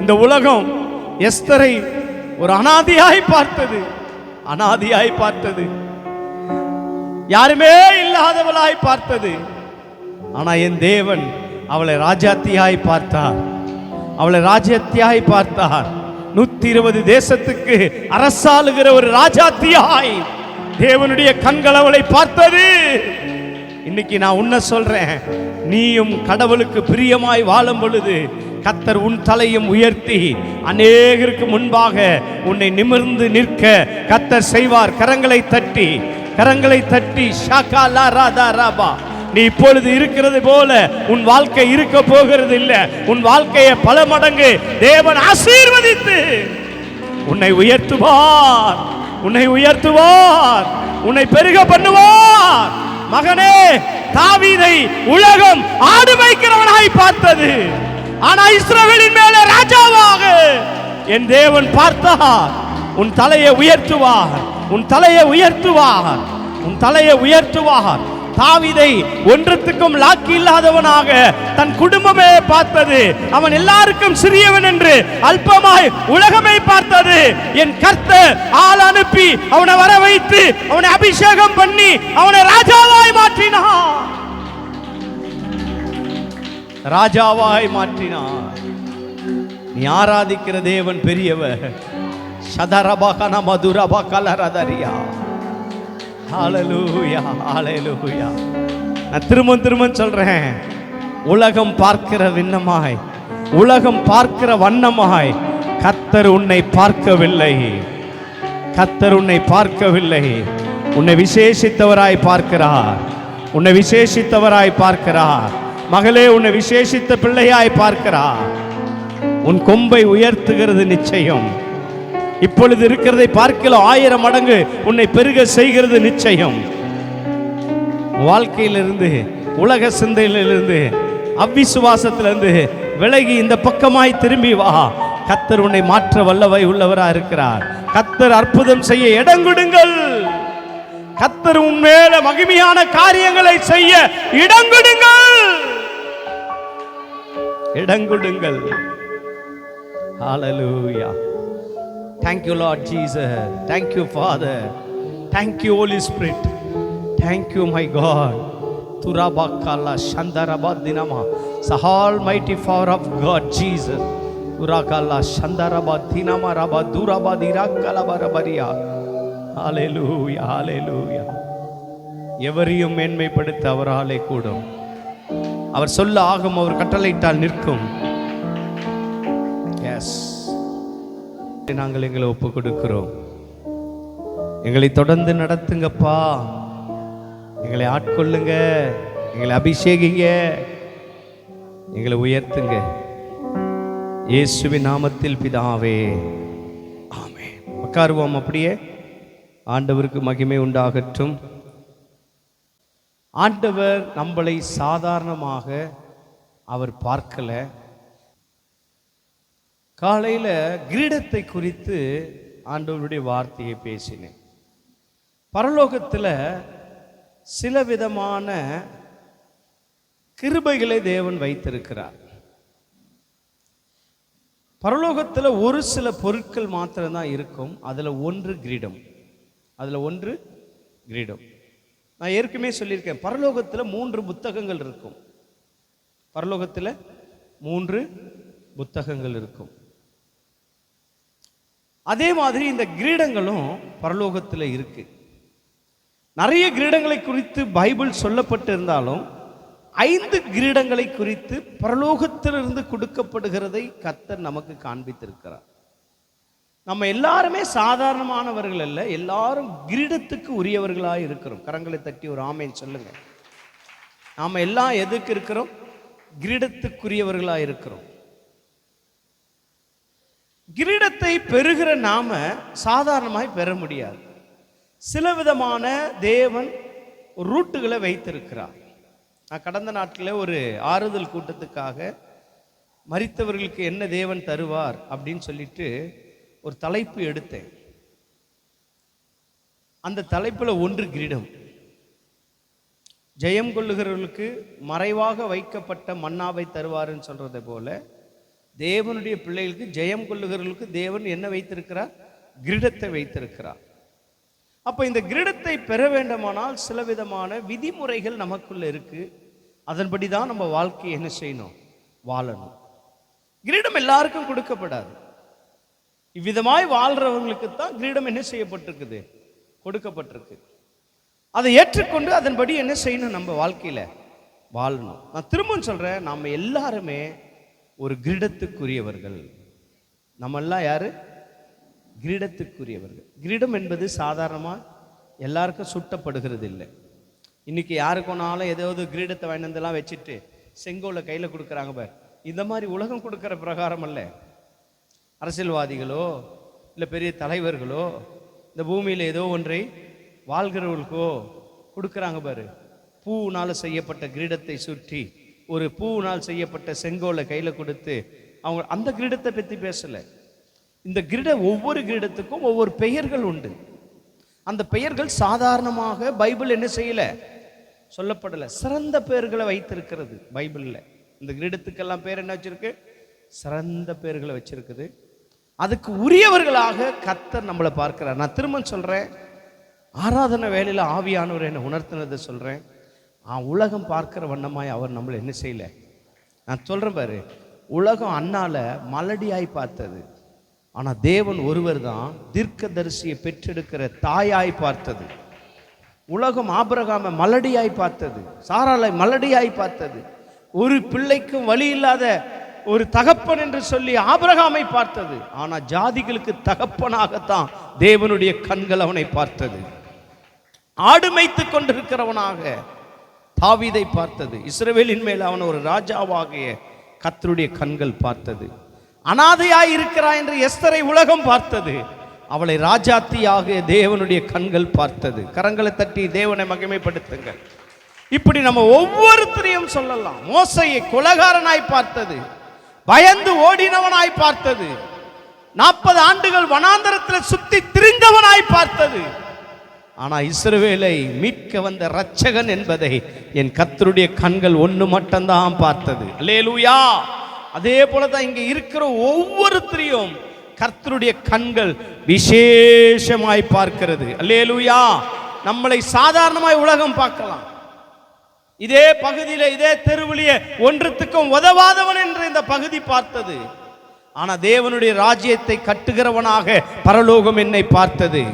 இந்த உலகம் எஸ்தரை ஒரு அனாதையாய் பார்த்தது, அனாதையாய் பார்த்தது, யாருமே இல்லாதவளாய் பார்த்தது. ஆனா என் தேவன் அவளை ராஜாத்தியாய் பார்த்தார், அவளை ராஜ்யத்தியாய் பார்த்தார். 120 தேசத்துக்கு அரசாளுகிற ஒரு ராஜாத்தியாய் தேவனுடைய கண்கள் அவளை பார்த்தது. இன்னைக்கு நான் உன்ன சொல்றேன், நீயும் கடவுளுக்கு பிரியமாய் வாழும் பொழுது கர்த்தர் உன் தலையும் உயர்த்தி அநேகருக்கு முன்பாக உன்னை நிமிர்ந்து நிற்க கர்த்தர் செய்வார். கரங்களை தட்டி, கரங்களை தட்டி ஷாகா லா ராதா ராபா. நீ இப்பொழுது இருக்கிறது போல உன் வாழ்க்கை இருக்க போகிறது இல்லை. உன் வாழ்க்கையை பல மடங்கு தேவன் ஆசீர்வதித்து உன்னை உயர்த்துவார், உன்னை உயர்த்துவார், உன்னை பெருக பண்ணுவார். மகனே, தாவீதை உலகம் ஆடு மேய்க்கிறவனாய் பார்த்தது, ஆனா இஸ்ரவேலின் மேலே ராஜாவாக என் தேவன் பார்த்தார். உன் தலையை உயர்த்துவார், உன் தலையை உயர்த்துவார், உன் தலையை உயர்த்துவார். தாவீதை ஒன்றத்துக்கும் லாக்கி இல்லாதவனாக தன் குடும்பமே பார்த்தது. அவன் எல்லாருக்கும் சிறியவன் என்று அல்பமாய் உலகமே பார்த்தது. என் கர்த்தர் ஆள் அனுப்பி அவனை வர வைத்து அவனை அபிஷேகம் பண்ணி அவனை ராஜாவாய் மாற்றினார், ராஜாவாய் மாற்றினார். நீ ஆராதிக்கிற தேவன் பெரியவர். சதரபகன மதுரப கலரதரியா. ஹalleluya, ஹalleluya. நான் திரும்ப சொல்றேன், உலகம் பார்க்கிற விண்ணமாய், உலகம் பார்க்கிற வண்ணமாய் கர்த்தர் உன்னை பார்க்கவில்லை. கர்த்தர் உன்னை பார்க்கவில்லை. உன்னை விசேஷித்தவராய் பார்க்கிறார், உன்னை விசேஷித்தவராய் பார்க்கிறார். மகளே, உன்னை விசேஷித்த பிள்ளையாய் பார்க்கிறார். உன் கொம்பை உயர்த்துகிறது நிச்சயம். இப்பொழுது இருக்கிறதை பார்க்கல 1000 மடங்கு உன்னை பெருக செய்கிறது நிச்சயம். வாழ்க்கையிலிருந்து, உலக சிந்தையிலிருந்து, அவ்விசுவாசத்திலிருந்து விலகி இந்த பக்கமாய் திரும்பி வா. கர்த்தர் உன்னை மாற்ற வல்லவை உள்ளவராக இருக்கிறார். கர்த்தர் அற்புதம் செய்ய இடங்கொடுங்கள். கர்த்தர் உன் மேல மகிமையான காரியங்களை செய்ய இடங்கொடுங்கள், இடங்கொடுங்கள். ஹalleluya. Thank you Lord Jesus. Thank you Father. Thank you Holy Spirit. Thank you my God. Turabakala Shandarabadinama. The almighty power of God Jesus. Urakala Shandarabadinama Rabadurabadirakalabarabariya. Hallelujah. Hallelujah. எவரையும் மேன்மைப்படுத்த அவராலே கூடும். அவர் சொல்ல ஆகும், அவர் கட்டளையிட்டால் நிற்கும். எஸ், நாங்கள் எங்களை ஒப்பு கொடுக்கிறோம். எங்களை தொடர்ந்து நடத்துங்கப்பா, எங்களை ஆட்கொள்ளுங்க, எங்களை அபிஷேகிங்க, எங்களை உயர்த்துங்க. இயேசுவின் நாமத்தில் பிதாவே, ஆமென். உட்காருவோம். அப்படியே ஆண்டவருக்கு மகிமை உண்டாகட்டும். ஆண்டவர் நம்மளை சாதாரணமாக அவர் பார்க்கல. காலையில் கிரீடத்தை குறித்து ஆண்டவருடைய வார்த்தையை பேசினேன். பரலோகத்தில் சில விதமான கிருபைகளை தேவன் வைத்திருக்கிறார். பரலோகத்தில் ஒரு சில பொருட்கள் மாத்திரம்தான் இருக்கும். அதில் ஒன்று கிரீடம். நான் ஏற்கனவே சொல்லியிருக்கேன், பரலோகத்தில் 3 புத்தகங்கள் இருக்கும். பரலோகத்தில் 3 புத்தகங்கள் இருக்கும். அதே மாதிரி இந்த கிரீடங்களும் பரலோகத்தில் இருக்கு. நிறைய கிரீடங்களை குறித்து பைபிள் சொல்லப்பட்டு இருந்தாலும் 5 கிரீடங்களை குறித்து பரலோகத்திலிருந்து கொடுக்கப்படுகிறதை கர்த்தர் நமக்கு காண்பித்திருக்கிறார். நம்ம எல்லாருமே சாதாரணமானவர்கள் அல்ல, எல்லாரும் கிரீடத்துக்கு உரியவர்களாக இருக்கிறோம். கரங்களை தட்டி ஒரு ஆமேன் சொல்லுங்க. நாம எல்லாம் எதுக்கு இருக்கிறோம்? கிரீடத்துக்குரியவர்களாக இருக்கிறோம். கிரீடத்தை பெறுகிற நாம சாதாரணமாய் பெற முடியாது. சில விதமான தேவன் ரூட்டுகளை வைத்திருக்கிறார். நான் கடந்த நாட்களில் ஒரு ஆறுதல் கூட்டத்துக்காக மரித்தவர்களுக்கு என்ன தேவன் தருவார் அப்படின்னு சொல்லிட்டு ஒரு தலைப்பு எடுத்தேன். அந்த தலைப்புல ஒன்று கிரீடம். ஜெயம் கொள்ளுகிறவர்களுக்கு மறைவாக வைக்கப்பட்ட மன்னாவை தருவாருன்னு சொல்றதை போல தேவனுடைய பிள்ளைகளுக்கு ஜெயம் கொள்ளுகிறவர்களுக்கு தேவன் என்ன வைத்திருக்கிறார்? கிரீடத்தை வைத்திருக்கிறார். அப்போ இந்த கிரீடத்தை பெற வேண்டுமானால் சில விதமான விதிமுறைகள் நமக்குள்ள இருக்கு. அதன்படி தான் நம்ம வாழ்க்கையை என்ன செய்யணும்? வாழணும். கிரீடம் எல்லாருக்கும் கொடுக்கப்படாது. இவ்விதமாய் வாழ்றவங்களுக்கு தான் கிரீடம் என்ன செய்யப்பட்டிருக்குது? கொடுக்கப்பட்டிருக்கு. அதை ஏற்றுக்கொண்டு அதன்படி என்ன செய்யணும்? நம்ம வாழ்க்கையில வாழணும். நான் திரும்பவும் சொல்றேன், நாம எல்லாருமே ஒரு கிரீடத்துக்குரியவர்கள். நம்ம எல்லாம் யாரு? கிரீடத்துக்குரியவர்கள். கிரீடம் என்பது சாதாரணமாக எல்லாருக்கும் சுட்டப்படுகிறது இல்லை. இன்னைக்கு யாருக்குனாலும் ஏதாவது கிரீடத்தை வாங்கினதெல்லாம் வச்சுட்டு செங்கோலை கையில் கொடுக்குறாங்க பார். இந்த மாதிரி உலகம் கொடுக்குற பிரகாரம் அல்ல. அரசியல்வாதிகளோ இல்லை பெரிய தலைவர்களோ இந்த பூமியில் ஏதோ ஒன்றை வாழ்கிறவர்களுக்கோ கொடுக்குறாங்க பாரு. பூவினால் செய்யப்பட்ட கிரீடத்தை சுற்றி ஒரு பூவினால் செய்யப்பட்ட செங்கோலை கையில் கொடுத்து அவங்க அந்த கிரீடத்தை பற்றி பேசலை. இந்த ஒவ்வொரு கிரீடத்துக்கும் ஒவ்வொரு பெயர்கள் உண்டு. அந்த பெயர்கள் சாதாரணமாக பைபிள் என்ன செய்யல, சொல்லப்படலை. சிறந்த பெயர்களை வைத்திருக்கிறது பைபிளில். இந்த கிரீடத்துக்கெல்லாம் பேர் என்ன வச்சிருக்கு? சிறந்த பெயர்களை வச்சிருக்குது. அதுக்கு உரியவர்களாக கர்த்தர் நம்மளை பார்க்கிறார். நான் திரும்ப சொல்றேன், ஆராதனை வேலையில் ஆவியானவர் என்னை உணர்த்தினதை சொல்றேன். உலகம் பார்க்கிற வண்ணமாய் அவர் நம்மளை என்ன செய்யல. நான் சொல்றேன் பாரு, உலகம் அண்ணால மலடியாய் பார்த்தது. ஆனால் தேவன் ஒருவர் தான் தீர்க்கதரிசியை பெற்றெடுக்கிற தாயாய் பார்த்தது. உலகம் ஆபிரகாமை மலடியாய் பார்த்தது, சாராளை மலடியாய் பார்த்தது. ஒரு பிள்ளைக்கும் வழி இல்லாத ஒரு தகப்பன் என்று சொல்லி ஆபிரகாமை பார்த்தது. ஆனால் ஜாதிகளுக்கு தகப்பனாகத்தான் தேவனுடைய கண்கள் அவனை பார்த்தது. ஆடு மேய்த்து கொண்டிருக்கிறவனாக தாவீதை பார்த்தது. இஸ்ரவேலின் மேல் அவன் ஒரு ராஜாவாகிய கர்த்தருடைய கண்கள் பார்த்தது. அனாதையாய் இருக்கிறாய் என்று எஸ்தரை உலகம் பார்த்தது. அவளை ராஜாத்தியாக தேவனுடைய கண்கள் பார்த்தது. கரங்களை தட்டி தேவனை மகிமைப்படுத்துங்கள். இப்படி நம்ம ஒவ்வொருத்தரையும் சொல்லலாம். மோசையை கொலைகாரனாய் பார்த்தது, பயந்து ஓடினவனாய் பார்த்தது, 40 ஆண்டுகள் வனாந்தரத்தில் சுத்தி திரிந்தவனாய் பார்த்தது. ஆனா இஸ்ரவேலை மீட்க வந்த இரட்சகன் என்பதை என் கர்த்தருடைய கண்கள் ஒன்று மட்டும்தான் பார்த்தது. அல்லேலூயா. அதே போலதான் இங்க இருக்கிற ஒவ்வொருத்தரையும் கர்த்தருடைய கண்கள் விசேஷமாய் பார்க்கிறது. அல்லேலூயா. நம்மளை சாதாரணமாய் உலகம் பார்க்கலாம். இதே பகுதியில இதே தெருவிலேயே ஒன்றுத்துக்கும் உதவாதவன் என்று இந்த பகுதி பார்த்தது. ஆனா தேவனுடைய ராஜ்யத்தை கட்டுகிறவனாக பரலோகம் என்னை பார்த்தது.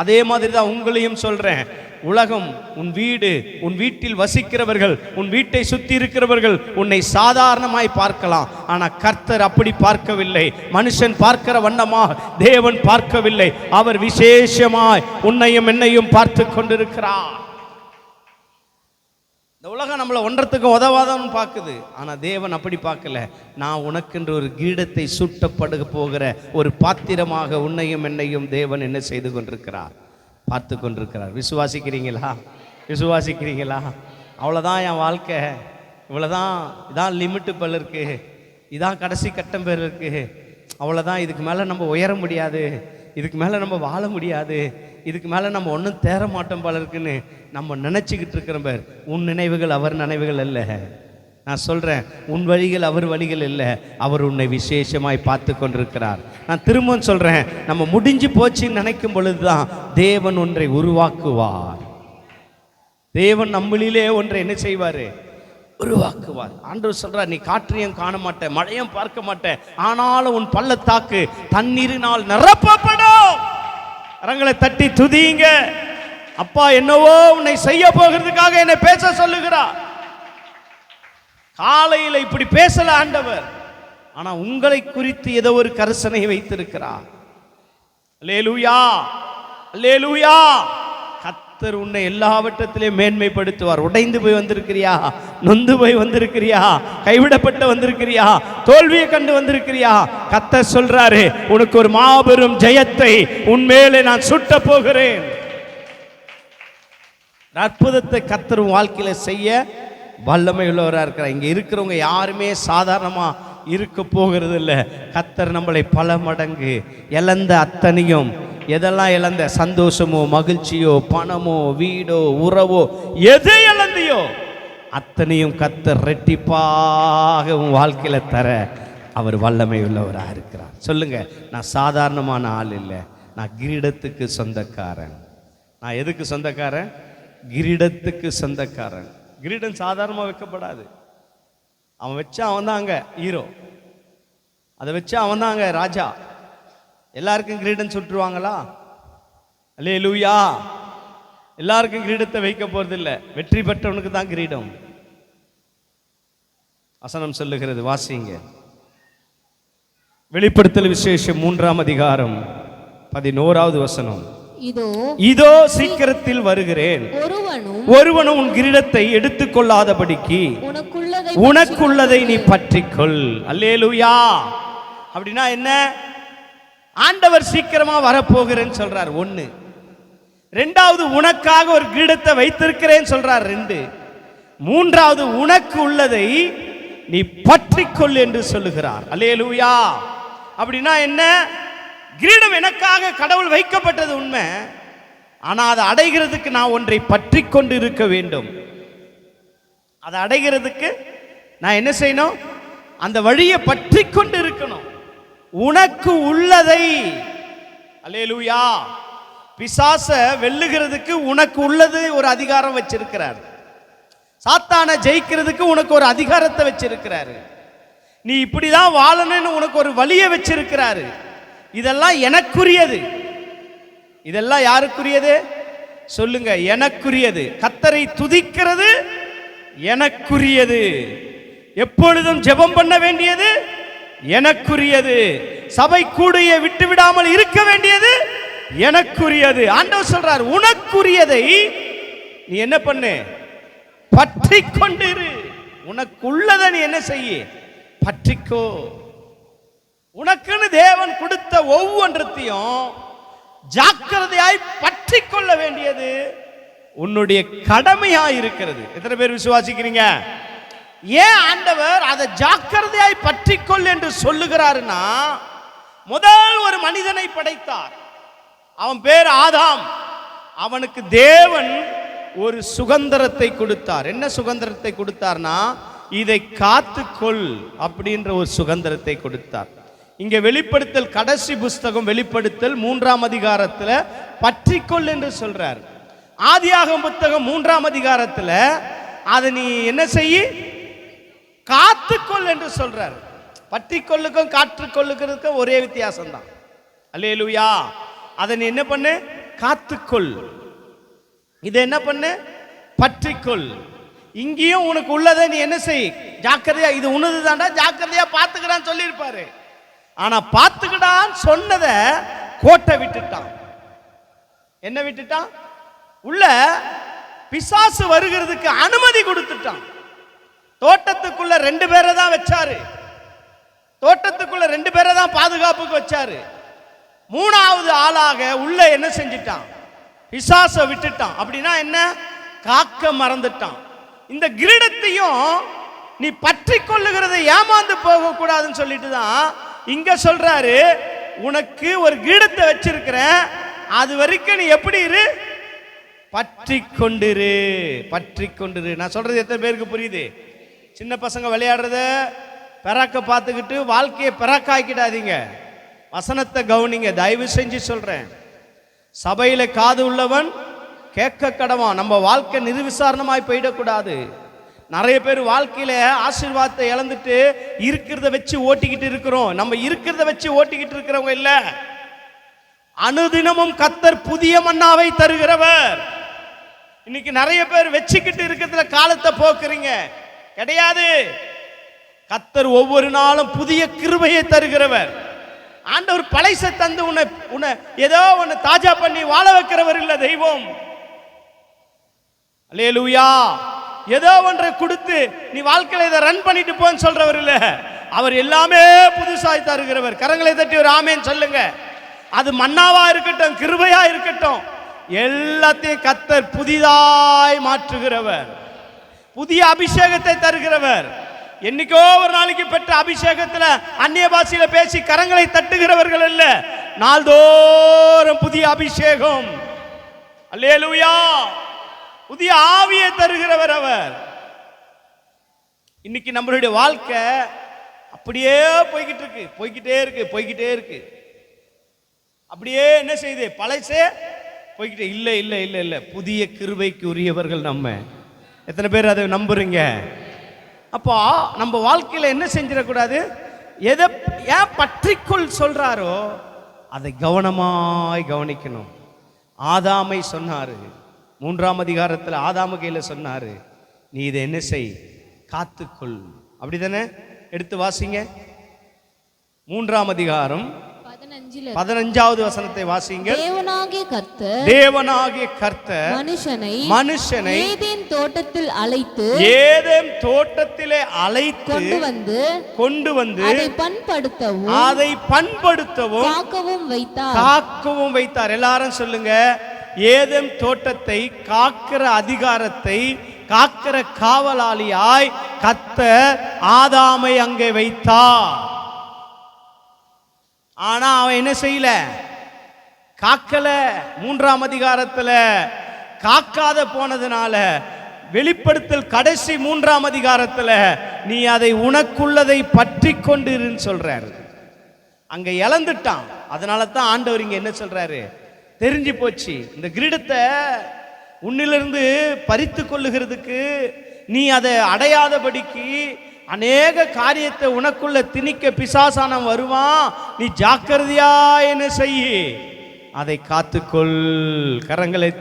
அதே மாதிரி தான் உங்களையும் சொல்றேன். உலகம், உன் வீடு, உன் வீட்டில் வசிக்கிறவர்கள், உன் வீட்டை சுத்தி இருக்கிறவர்கள் உன்னை சாதாரணமாய் பார்க்கலாம். ஆனா கர்த்தர் அப்படி பார்க்கவில்லை. மனுஷன் பார்க்கிற வண்ணமாக தேவன் பார்க்கவில்லை. அவர் விசேஷமாய் உன்னையும் என்னையும் பார்த்து கொண்டிருக்கிறார். இந்த உலகம் நம்மளை ஒன்றத்துக்கும் உதவாதவன் பார்க்குது. ஆனா தேவன் அப்படி பார்க்கல. நான் உனக்கென்று ஒரு கிரீடத்தை சூட்டப்படுக போகிற ஒரு பாத்திரமாக உன்னையும் என்னையும் தேவன் என்ன செய்து கொண்டிருக்கிறார், பார்த்து கொண்டிருக்கிறார். விசுவாசிக்கிறீங்களா? விசுவாசிக்கிறீங்களா? அவ்வளோதான் என் வாழ்க்கை, இவ்வளோதான், இதான் லிமிட்டு பல இருக்கு, இதான் கடைசி கட்டம் பேர் இருக்கு, அவ்வளோதான், இதுக்கு மேலே நம்ம உயர முடியாது, இதுக்கு மேலே நம்ம வாழ முடியாது, இதுக்கு மேலே நம்ம ஒன்றும் தேர மாட்டோம் போல இருக்குன்னு நம்ம நினச்சிக்கிட்டு இருக்கிற பேர். உன் நினைவுகள் அவர் நினைவுகள் அல்ல. நான் சொல்கிறேன், உன் வழிகள் அவர் வழிகள் இல்லை. அவர் உன்னை விசேஷமாய் பார்த்து கொண்டிருக்கிறார். நான் திரும்பவும் சொல்கிறேன், நம்ம முடிஞ்சு போச்சுன்னு நினைக்கும் பொழுது தான் தேவன் ஒன்றை உருவாக்குவார். தேவன் நம்மளிலே ஒன்றை என்ன செய்வார்? உருவாக்குவார். ஆண்டவர் சொல்றார், நீ காற்றையும் காண மாட்ட, மழையும் பார்க்க மாட்ட, ஆனாலும் உன் பள்ளத்தாக்கு தண்ணீரினால் நிரப்பப்படும். கரங்களை தட்டி துதியுங்க. அப்பா என்னவோ உன்னை செய்ய போகிறதுக்காக என்னை பேச சொல்லுகிறார். காலையில இப்படி பேசல ஆண்டவர், ஆனா உங்களை குறித்து ஏதோ ஒரு கரிசனை வைத்திருக்கிறார். அல்லேலூயா, அல்லேலூயா. கர்த்தர் உன்னை எல்லாவற்றத்திலும் மேன்மைப்படுத்துவார். உடைந்து போய் வந்திருக்கிறியா? நொந்து போய் வந்திருக்கிறியா? கைவிடப்பட்டு வந்திருக்கிறியா? தோல்வியை கண்டு வந்திருக்கிறியா? கர்த்தர் சொல்றாரு, உனக்கு ஒரு மாபெரும் ஜெயத்தை உன்மேலே நான் சுட்ட போகிறேன். அற்புதத்தை கர்த்தர் வாழ்க்கையில செய்ய வல்லமை உள்ளவராக இருக்கிறார். இங்க இருக்கிறவங்க யாருமே சாதாரணமா இருக்க போகிறது இல்லை. கர்த்தர் நம்மளை பல மடங்கு இழந்த அத்தனையும், எதெல்லாம் இழந்த, சந்தோஷமோ மகிழ்ச்சியோ பணமோ வீடோ உறவோ எதை இழந்தியோ அத்தனையும் கர்த்தர் ரெட்டிப்பாக உன் வாழ்க்கையில தர அவர் வல்லமை உள்ளவராக இருக்கிறார். சொல்லுங்க, நான் சாதாரணமான ஆள் இல்லை, நான் கிரீடத்துக்கு சொந்தக்காரன். நான் எதுக்கு சொந்தக்காரன்? கிரீடத்துக்கு சொந்தக்காரன். கிரீடம் சாதாரணமாக வைக்கப்படாது. அவன் வச்சா அவன் தான் அங்கே ஹீரோ, அதை வச்சா அவன் தான் அங்கே ராஜா. எல்லாருக்கும் கிரீடம் சுட்டுருவாங்களா? அல்லேலூயா. எல்லாருக்கும் கிரீடத்தை வைக்க போறது இல்லை. வெற்றி பெற்றவனுக்கு தான் கிரீடம். வசனம் சொல்லுகிறது, வாசிங்க. வெளிப்படுத்தல் விசேஷம் 3ஆம் அதிகாரம் 11வது வசனம். இதோ சீக்கிரத்தில் வருகிறேன், ஒருவனும் உன் கிரீடத்தை எடுத்துக்கொள்ளாதபடிக்கு உனக்குள்ளதை நீ பற்றிக்கொள். அல்லேலூயா. அப்படின்னா என்ன? ஆண்டவர் சீக்கிரமா வரப்போகிறேன்னு சொல்றார். 1. 2வது, உனக்காக ஒரு கிரீடத்தை வைத்திருக்கிறேன்னு சொல்றார். 2. 3வது, உனக்கு உள்ளதை நீ பற்றிக்கொள் என்று சொல்லுகிறார். அல்லேலூயா. அப்படின்னா என்ன? கிரீடம் எனக்காக கடவுள் வைக்கப்பட்டது உண்மை, ஆனா அதை அடைகிறதுக்கு நான் ஒன்றை பற்றி கொண்டு இருக்க வேண்டும். அதை அடைகிறதுக்கு நான் என்ன செய்யணும்? அந்த வழியை பற்றி கொண்டு இருக்கணும். உனக்கு உள்ளதை, அல்லேலூயா. பிசாச வெல்லுகிறதுக்கு உனக்கு உள்ளது ஒரு அதிகாரம் வச்சிருக்கிறார். சாத்தானை ஜெயிக்கிறதுக்கு உனக்கு ஒரு அதிகாரத்தை வச்சிருக்கிறாரு. நீ இப்படிதான் வாழணும்னு உனக்கு ஒரு வழியை வச்சிருக்கிறாரு. இதெல்லாம் எனக்குரியது. இதெல்லாம் யாருக்குரியது? சொல்லுங்க, எனக்குரியது. கர்த்தரை துதிக்கிறது எனக்குரியது. எப்பொழுதும் ஜெபம் பண்ண வேண்டியது எனக்குரியது. சபை கூடையை விட்டு விடாமல் இருக்க வேண்டியது எனக்குரியது. ஆண்டவர் சொல்றார், உனக்குரியதை நீ என்ன பண்ணு? பற்றி கொண்டிரு. உனக்குள்ளதை நீ என்ன செய்ய? பற்றிக்கோ. உனக்குன்னு தேவன் கொடுத்த ஒவ்வொன்றத்தையும் ஜாக்கிரதையாய் பற்றி கொள்ள வேண்டியது உன்னுடைய கடமையாய் இருக்கிறது. எத்தனை பேர் விசுவாசிக்கிறீங்க? ஏன் ஆண்டவர் அதை ஜாக்கிரதையாய் பற்றிக்கொள் என்று சொல்லுகிறாருன்னா, முதல் ஒரு மனிதனை படைத்தார். அவன் பேர் ஆதாம். அவனுக்கு தேவன் ஒரு சுதந்திரத்தை கொடுத்தார். என்ன சுதந்திரத்தை கொடுத்தார்னா, இதை காத்துக்கொள் அப்படின்ற ஒரு சுதந்திரத்தை கொடுத்தார். இங்க வெளிப்படுத்தல் கடைசி புஸ்தகம் வெளிப்படுத்தல் 3ஆம் அதிகாரத்தில் பற்றிக்கொள் என்று சொல்றார். ஆதியாகமம் புத்தகம் 3ஆம் அதிகாரத்தில் அதை நீ என்ன செய்ய? காத்துக்கொள் என்று சொல்றார். பற்றிக்கொள்ளுக்கும் காற்றுக்கொள்ளுக்கிறதுக்கும் ஒரே வித்தியாசம் தான். அல்லேலூயா. அதை நீ என்ன பண்ணு? காத்துக்கொள். இதை என்ன பண்ணு? பற்றிக்கொள். இங்கேயும் உனக்கு உள்ளதை நீ என்ன செய்? ஜாக்கிரதையா, இது உனது தாண்டா, ஜாக்கிரதையா பார்த்துக்கிறான்னு சொல்லியிருப்பாரு. ஆனா பார்த்துக்கிடான்னு சொன்னதை கோட்டை விட்டுட்டான். என்ன விட்டுட்டான்? உள்ள பிசாசு வருகிறதுக்கு அனுமதி கொடுத்துட்டான். தோட்டத்துக்குள்ள 2 பேரை தான் வச்சாரு. தோட்டத்துக்குள்ள 2 பேரை தான் பாதுகாப்புக்கு வச்சாரு. 3வது ஆளாக உள்ள என்ன செஞ்சிட்டான்? பிசாச விட்டுட்டான். அப்படின்னா என்ன? காக்க மறந்துட்டான். இந்த கிரீடத்தையும் நீ பற்றி கொள்ளுகிறதை ஏமாந்து போக கூடாதுன்னு சொல்லிட்டு தான் இங்க சொல்றாரு, உனக்கு ஒரு கிரீடத்தை வச்சிருக்கிறேன், அது வரைக்கும் நீ எப்படி இரு? பற்றி கொண்டிரு, பற்றி கொண்டிரு. நான் சொல்றது எத்தனை பேருக்கு புரியுது? சின்ன பசங்க விளையாடுறத பெறாக்க பார்த்துக்கிட்டு வாழ்க்கையை பெறாக்காக்கிடாதீங்க. வசனத்தை கவனிங்க, தயவு செஞ்சு சொல்றேன். சபையில காது உள்ளவன் கேட்க கடவான். நம்ம வாழ்க்கை நிர்விசாரணமாய் போயிடக்கூடாது. நிறைய பேர் வாழ்க்கையில ஆசீர்வாதத்தை இழந்துட்டு இருக்கிறத வச்சு ஓட்டிக்கிட்டு இருக்கிறோம். நம்ம இருக்கிறத வச்சு ஓட்டிக்கிட்டு இருக்கிறவங்க இல்ல. அனுதினமும் கர்த்தர் புதிய மன்னாவை தருகிறவர். இன்னைக்கு நிறைய பேர் வச்சுக்கிட்டு இருக்கிறதுல காலத்தை போக்குறீங்க. கிடையாது. கர்த்தர் ஒவ்வொரு நாளும் புதிய கிருபையை தருகிறவர். ஆண்டவர் பழைச தந்து உன்னை ஏதோ ஒன்னு தாஜா பண்ணி வாழ வைக்கிறவர் இல்ல தெய்வம். அல்லேலூயா. ஏதோ ஒன்றை கொடுத்து நீ வாழ்க்கையில இதை ரன் பண்ணிட்டு போன்னு சொல்றவர் இல்ல. அவர் எல்லாமே புதுசாய் தருகிறவர். கரங்களை தட்டி ஒரு ஆமேன் சொல்லுங்க. அது மன்னாவா இருக்கட்டும், கிருபையா இருக்கட்டும், எல்லாத்தையும் கர்த்தர் புதிதாய் மாற்றுகிறவர், புதிய அபிஷேகத்தை தருகிறவர். என்னைக்கோ ஒரு நாளைக்கு பெற்ற அபிஷேகத்துல அந்நிய பாஷையில பேசி கரங்களை தட்டுகிறவர்கள் அல்ல, நாள்தோறும் புதிய அபிஷேகம். அல்லேலூயா. புதிய ஆவியை தருகிறவர் அவர். இன்னைக்கு நம்மளுடைய வாழ்க்கை அப்படியே போய்கிட்டே இருக்கு. அப்படியே என்ன செய்யுது? பழைசே போய்கிட்டே. இல்ல இல்ல இல்ல இல்ல புதிய கிருபைக்கு உரியவர்கள் நம்ம. எத்தனை பேர் அதை நம்புறீங்க? அப்போ நம்ம வாழ்க்கையில என்ன செஞ்சிடக்கூடாது? எதை ஏன் பற்றிக்கொள் சொல்றாரோ அதை கவனமாய் கவனிக்கணும். ஆதாமை சொன்னாரு, 3ஆம் அதிகாரத்தில் ஆதாம கையில சொன்னாரு, நீ இதை என்ன செய்? காத்துக்கொள். அப்படிதானே? எடுத்து வாசிங்க. 3ஆம் அதிகாரம் 15வது வசனத்தை வாசிங்க. தேவனாகிய கர்த்தர் மனுஷனை ஏதேன் தோட்டத்திலே அழைத்து கொண்டு வந்து அதை பண்படுத்தவும் காக்கவும் வைத்தார். எல்லாரும் சொல்லுங்க. ஏதேன் தோட்டத்தை காக்கிற அதிகாரத்தை காக்கிற காவலாளியாய் கர்த்தர் ஆதாமை அங்கே வைத்தார். ஆனா அவன் என்ன செய்யல? காக்கல. 3ஆம் அதிகாரத்துல காக்காத போனதுனால வெளிப்படுத்தல் கடைசி 3ஆம் அதிகாரத்துல நீ அதை உனக்குள்ளதை பற்றி கொண்டிருன்னு சொல்றாரு. அங்க இழந்துட்டான். அதனால தான் ஆண்டவர் இங்க என்ன சொல்றாரு? தெரிஞ்சு போச்சு, இந்த கிரீடத்தை உன்னிலிருந்து பறித்து கொள்ளுகிறதுக்கு நீ அதை அடையாதபடிக்கு அநேக காரியத்தை உனக்குள்ள திணிக்க பிசாசானம் வருவான். நீ ஜாக்கிரதையா என்ன செய்ய? அதை காத்துக்கொள். கரங்களை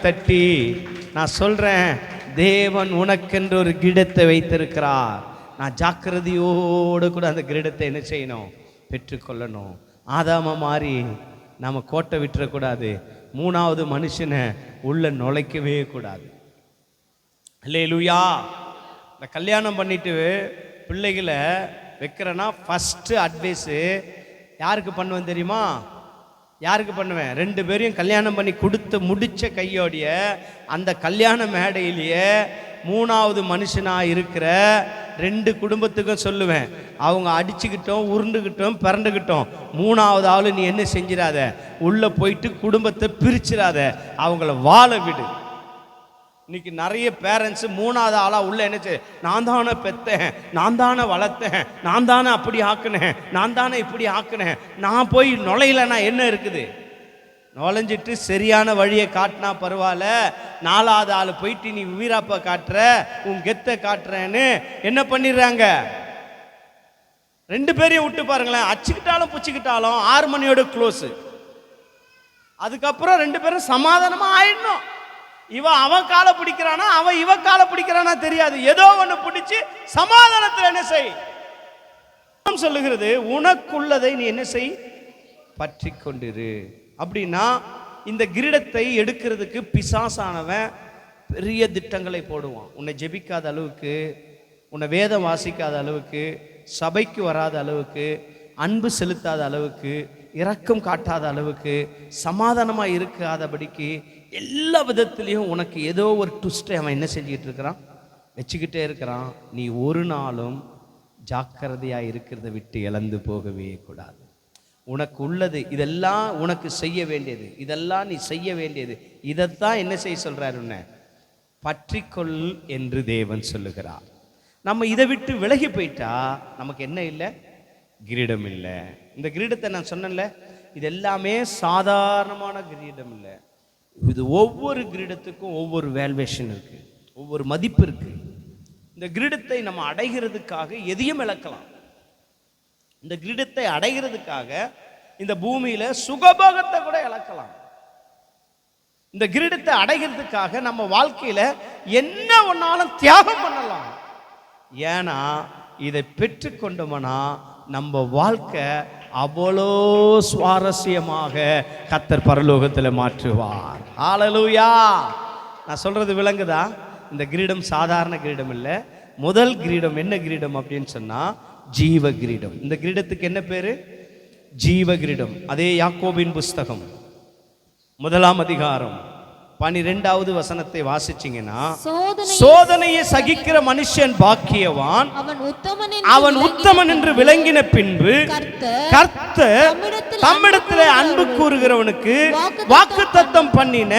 தட்டி நான் சொல்றேன், தேவன் உனக்கென்று ஒரு கிரீடத்தை வைத்திருக்கிறார். நான் ஜாக்கிரதையோடு கூட அந்த கிரீடத்தை என்ன செய்யணும்? பெற்றுக்கொள்ளணும். ஆதாம மாதிரி நாம கோட்டை விட்டுறக்கூடாது. 3வது மனுஷனை உள்ள நுழைக்கவே கூடாது. அல்லேலூயா. இந்த கல்யாணம் பண்ணிட்டு பிள்ளைகளை வைக்கிறேன்னா ஃபஸ்ட்டு அட்வைஸு யாருக்கு பண்ணுவேன் தெரியுமா? யாருக்கு பண்ணுவேன்? 2 பேரையும் கல்யாணம் பண்ணி கொடுத்து முடித்த கையோடைய அந்த கல்யாண மேடையிலேயே 3வது மனுஷனாக இருக்கிற 2 குடும்பத்துக்கும் சொல்லுவேன், அவங்க அடிச்சுக்கிட்டோம், உருண்டுக்கிட்டோம், பிறண்டுக்கிட்டோம், 3வது ஆள் நீ என்ன செஞ்சிடாத, உள்ளே போயிட்டு குடும்பத்தை பிரிச்சிடாத, அவங்கள வாழ விடு. இன்னைக்கு நிறைய பேரண்ட்ஸ் 3வது ஆளாக உள்ள என்ன, நான் தானே பெத்தேன், நான் தானே வளர்த்தேன், நான் தானே அப்படி ஆக்குனேன், நான் தானே இப்படி ஆக்குனேன், நான் போய் நுழையிலன்னா என்ன இருக்குது? நுழைஞ்சிட்டு சரியான வழியை காட்டினா பரவாயில்ல, 4வது ஆள் போயிட்டு நீ வீராப்ப காட்டுற, உன் கெத்தை காட்டுறேன்னு என்ன பண்ணிடுறாங்க? 2 பேரையும் விட்டு பாருங்களேன், அச்சுக்கிட்டாலும் புச்சுக்கிட்டாலும் 6 மணியோட க்ளோஸு. அதுக்கப்புறம் 2 பேரும் சமாதானமா ஆயிடணும். அவன் காலை பிடிக்கிறானா, அவன் இவ காலை பிடிக்கிறானா தெரியாது, ஏதோ ஒன்று பிடிச்சி சமாதானத்தில் என்ன செய் சொல்லுகிறது, உனக்குள்ளதை நீ என்ன செய்? பற்றி கொண்டிரு. அப்படின்னா இந்த கிரீடத்தை எடுக்கிறதுக்கு பிசாசானவன் பெரிய திட்டங்களை போடுவான். உன்னை ஜெபிக்காத அளவுக்கு, உன்னை வேதம் வாசிக்காத அளவுக்கு, சபைக்கு வராத அளவுக்கு, அன்பு செலுத்தாத அளவுக்கு, இரக்கம் காட்டாத அளவுக்கு, சமாதானமாக இருக்காதபடிக்கு எல்லா விதத்திலையும் உனக்கு ஏதோ ஒரு ட்விஸ்ட்டை அவன் என்ன செஞ்சுக்கிட்டு இருக்கிறான்? வச்சுக்கிட்டே இருக்கிறான். நீ ஒரு நாளும் ஜாக்கிரதையாக இருக்கிறத விட்டு இழந்து போகவே கூடாது. உனக்கு உள்ளது இதெல்லாம் உனக்கு செய்ய வேண்டியது, இதெல்லாம் நீ செய்ய வேண்டியது, இதைத்தான் என்ன செய்ய சொல்றாரு? உன்னை பற்றிக்கொள் என்று தேவன் சொல்லுகிறார். நம்ம இதை விட்டு விலகி போயிட்டா நமக்கு என்ன இல்லை? கிரீடம் இல்லை. இந்த கிரீடத்தை நான் சொன்னேன்ல, இது எல்லாமே சாதாரணமான கிரீடம் இல்லை. இது ஒவ்வொரு கிரீடத்துக்கும் ஒவ்வொரு வேல்வேஷன் இருக்கு, ஒவ்வொரு மதிப்பு இருக்கு. இந்த கிரீடத்தை நம்ம அடைகிறதுக்காக எதையும் இழக்கலாம். இந்த கிரீடத்தை அடைகிறதுக்காக இந்த பூமியில சுகபோகத்தை கூட இழக்கலாம். இந்த கிரீடத்தை அடைகிறதுக்காக நம்ம வாழ்க்கையில என்ன ஒன்னாலும் தியாகம் பண்ணலாம். ஏன்னா இதை பெற்றுக்கொண்டோம்னா நம்ம வாழ்க்கை அவ்வளோ சுவாரஸ்யமாக கர்த்தர் பரலோகத்தில் மாற்றுவார். ஹல்லேலூயா. நான் சொல்றது விளங்குதா? இந்த கிரீடம் சாதாரண கிரீடம் இல்லை. முதல் கிரீடம் என்ன கிரீடம் அப்படின்னு சொன்னா ஜீவ கிரீடம். இந்த கிரீடத்துக்கு என்ன பேரு? ஜீவ கிரீடம். அதே யாக்கோபின் புஸ்தகம் 1ஆம் அதிகாரம் 12வது வசனத்தை வாசிச்சீங்கன்னா, சோதனையை சகிக்கிற மனுஷன் பாக்கியவான், அவன் உத்தமன் என்று விளங்கின பின்பு கர்த்தர் தம்மிடத்திலே அன்பு கூறுகிறவனுக்கு வாக்குத்தத்தம் பண்ணின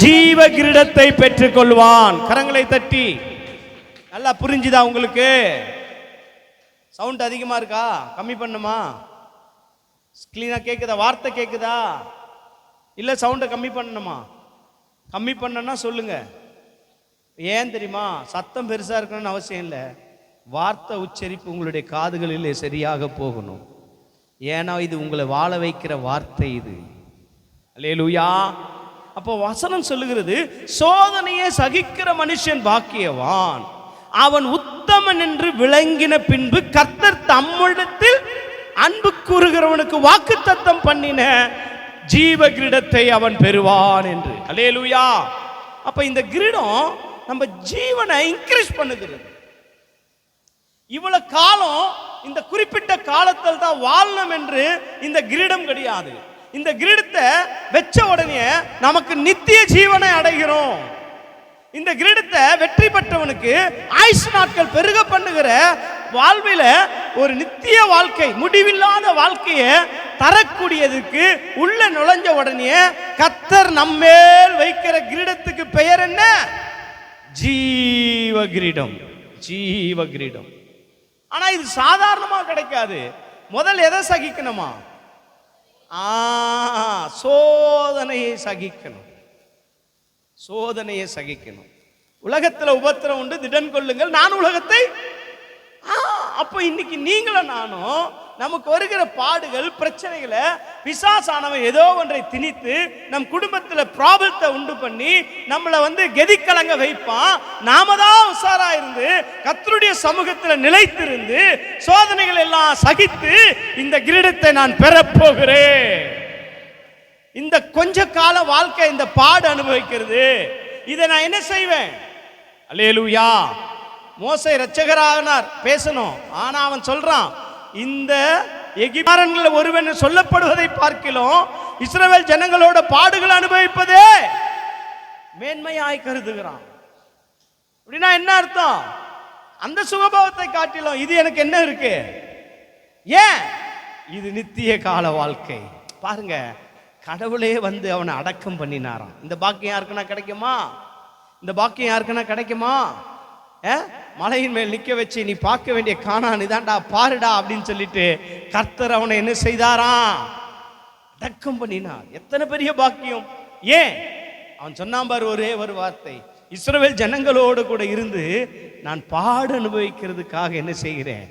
ஜீவ கிரீடத்தை பெற்றுக் கொள்வான். கரங்களை தட்டி. நல்லா புரிஞ்சுதா உங்களுக்கு? சவுண்ட் அதிகமா இருக்கா? கம்மி பண்ணுமா? கிளீனா கேக்குதா? வார்த்தை கேக்குதா? இல்ல சவுண்டை கம்மி பண்ணணுமா? கம்மி பண்ணனா சொல்லுங்க. ஏன் தெரியுமா? சத்தம் பெருசா இருக்கணும்னு அவசியம் இல்லை. வார்த்தை உச்சரிப்பு உங்களுடைய காதுகளில் சரியாக போகணும். ஏன்னா இது உங்களை வாழ வைக்கிற வார்த்தை இது. அல்லேலூயா. அப்போ வசனம் சொல்லுகிறது, சோதனையை சகிக்கிற மனுஷன் பாக்கியவான், அவன் உத்தமன் என்று விளங்கின பின்பு கர்த்தர் தம்மிடத்தில் அன்பு கூறுகிறவனுக்கு வாக்குத்தத்தம் பண்ணின ஜீவ கிரீடத்தை அவன் பெறுவான் என்று. அல்லேலூயா. அப்ப இந்த கிரீடம் நம்ம ஜீவனை இன்க்ரீஸ் பண்ணுகிறது. இவ்வளவு காலம் இந்த குறிப்பிட்ட காலத்தில் தான் வாழணும் என்று இந்த கிரீடம் கிடையாது. இந்த கிரீடத்தை வெச்ச உடனே நமக்கு நித்திய ஜீவனை அடைகிறோம். இந்த கிரீடத்தை வெற்றி பெற்றவனுக்கு ஆயுசு நாட்கள் பெருக பண்ணுகிற வாழ்வில ஒரு நித்திய வாழ்க்கை, முடிவில்லாத வாழ்க்கையை தரக்கூடியதுக்கு உள்ள நுழைஞ்ச உடனே கர்த்தர் நம்மேல் வைக்கிற கிரீடத்துக்கு பெயர் என்ன? ஜீவ கிரீடம். ஜீவ கிரீடம். ஆனா இது சாதாரணமா கிடைக்காது. முதல் எதை சகிக்கணுமா? சோதனையை சகிக்கணும். சோதனையை சகிக்கணும். உலகத்துல உபத்திரம் உண்டு, திடன் கொள்ளுங்கள், நான் உலகத்தை. அப்ப இன்னைக்கு நீங்களும் நானும் நமக்கு வருகிற பாடுகள், பிரச்சனைகளை பிசாசானவன் ஏதோ ஒன்றை திணித்து நம் குடும்பத்தில் ப்ராப்ளத்தை உண்டு பண்ணி நம்மளை கெதிக்கலங்க வைப்பான். நாம தான் உஷாரா இருந்து கர்த்தருடைய சமூகத்தில் நிலைத்திருந்து சோதனைகள் எல்லாம் சகித்து இந்த கிரீடத்தை நான் பெறப்போகிறேன். இந்த கொஞ்ச கால வாழ்க்கை, இந்த பாடு அனுபவிக்கிறது, இதை நான் என்ன செய்வேன்? அல்லேலூயா. மோசே இரட்சகரானார், பேசணும். ஆனா அவன் சொல்றான், இந்த எகிப்தியர்கள் ஒருவன் சொல்லப்படுவதை பார்க்கிறோம், இஸ்ரவேல் ஜனங்களோட பாடுகள் அனுபவிப்பதே மேன்மையாய் கருதுகிறான். அப்படின்னா என்ன அர்த்தம்? அந்த சுகபோகத்தை காட்டிலும் இது எனக்கு என்ன இருக்கு? ஏன்? இது நித்திய கால வாழ்க்கை. பாருங்க, கடவுளே அவனை அடக்கம் பண்ணினாராம். இந்த பாக்கியம் யாருக்குன்னா கிடைக்குமா? இந்த பாக்கியம் யாருக்குன்னா கிடைக்குமா? மலையின் மேல் நிக்க வச்சு நீ பார்க்க வேண்டிய கானான் இதான்டா, பாருடா அப்படின்னு சொல்லிட்டு கர்த்தர் அவனை என்ன செய்தாராம்? அடக்கம் பண்ணினார். எத்தனை பெரிய பாக்கியம்! ஏன்? அவன் சொன்னான் பாரு ஒரே ஒரு வார்த்தை, இஸ்ரவேல் ஜனங்களோடு கூட இருந்து நான் பாடு அனுபவிக்கிறதுக்காக என்ன செய்கிறேன்?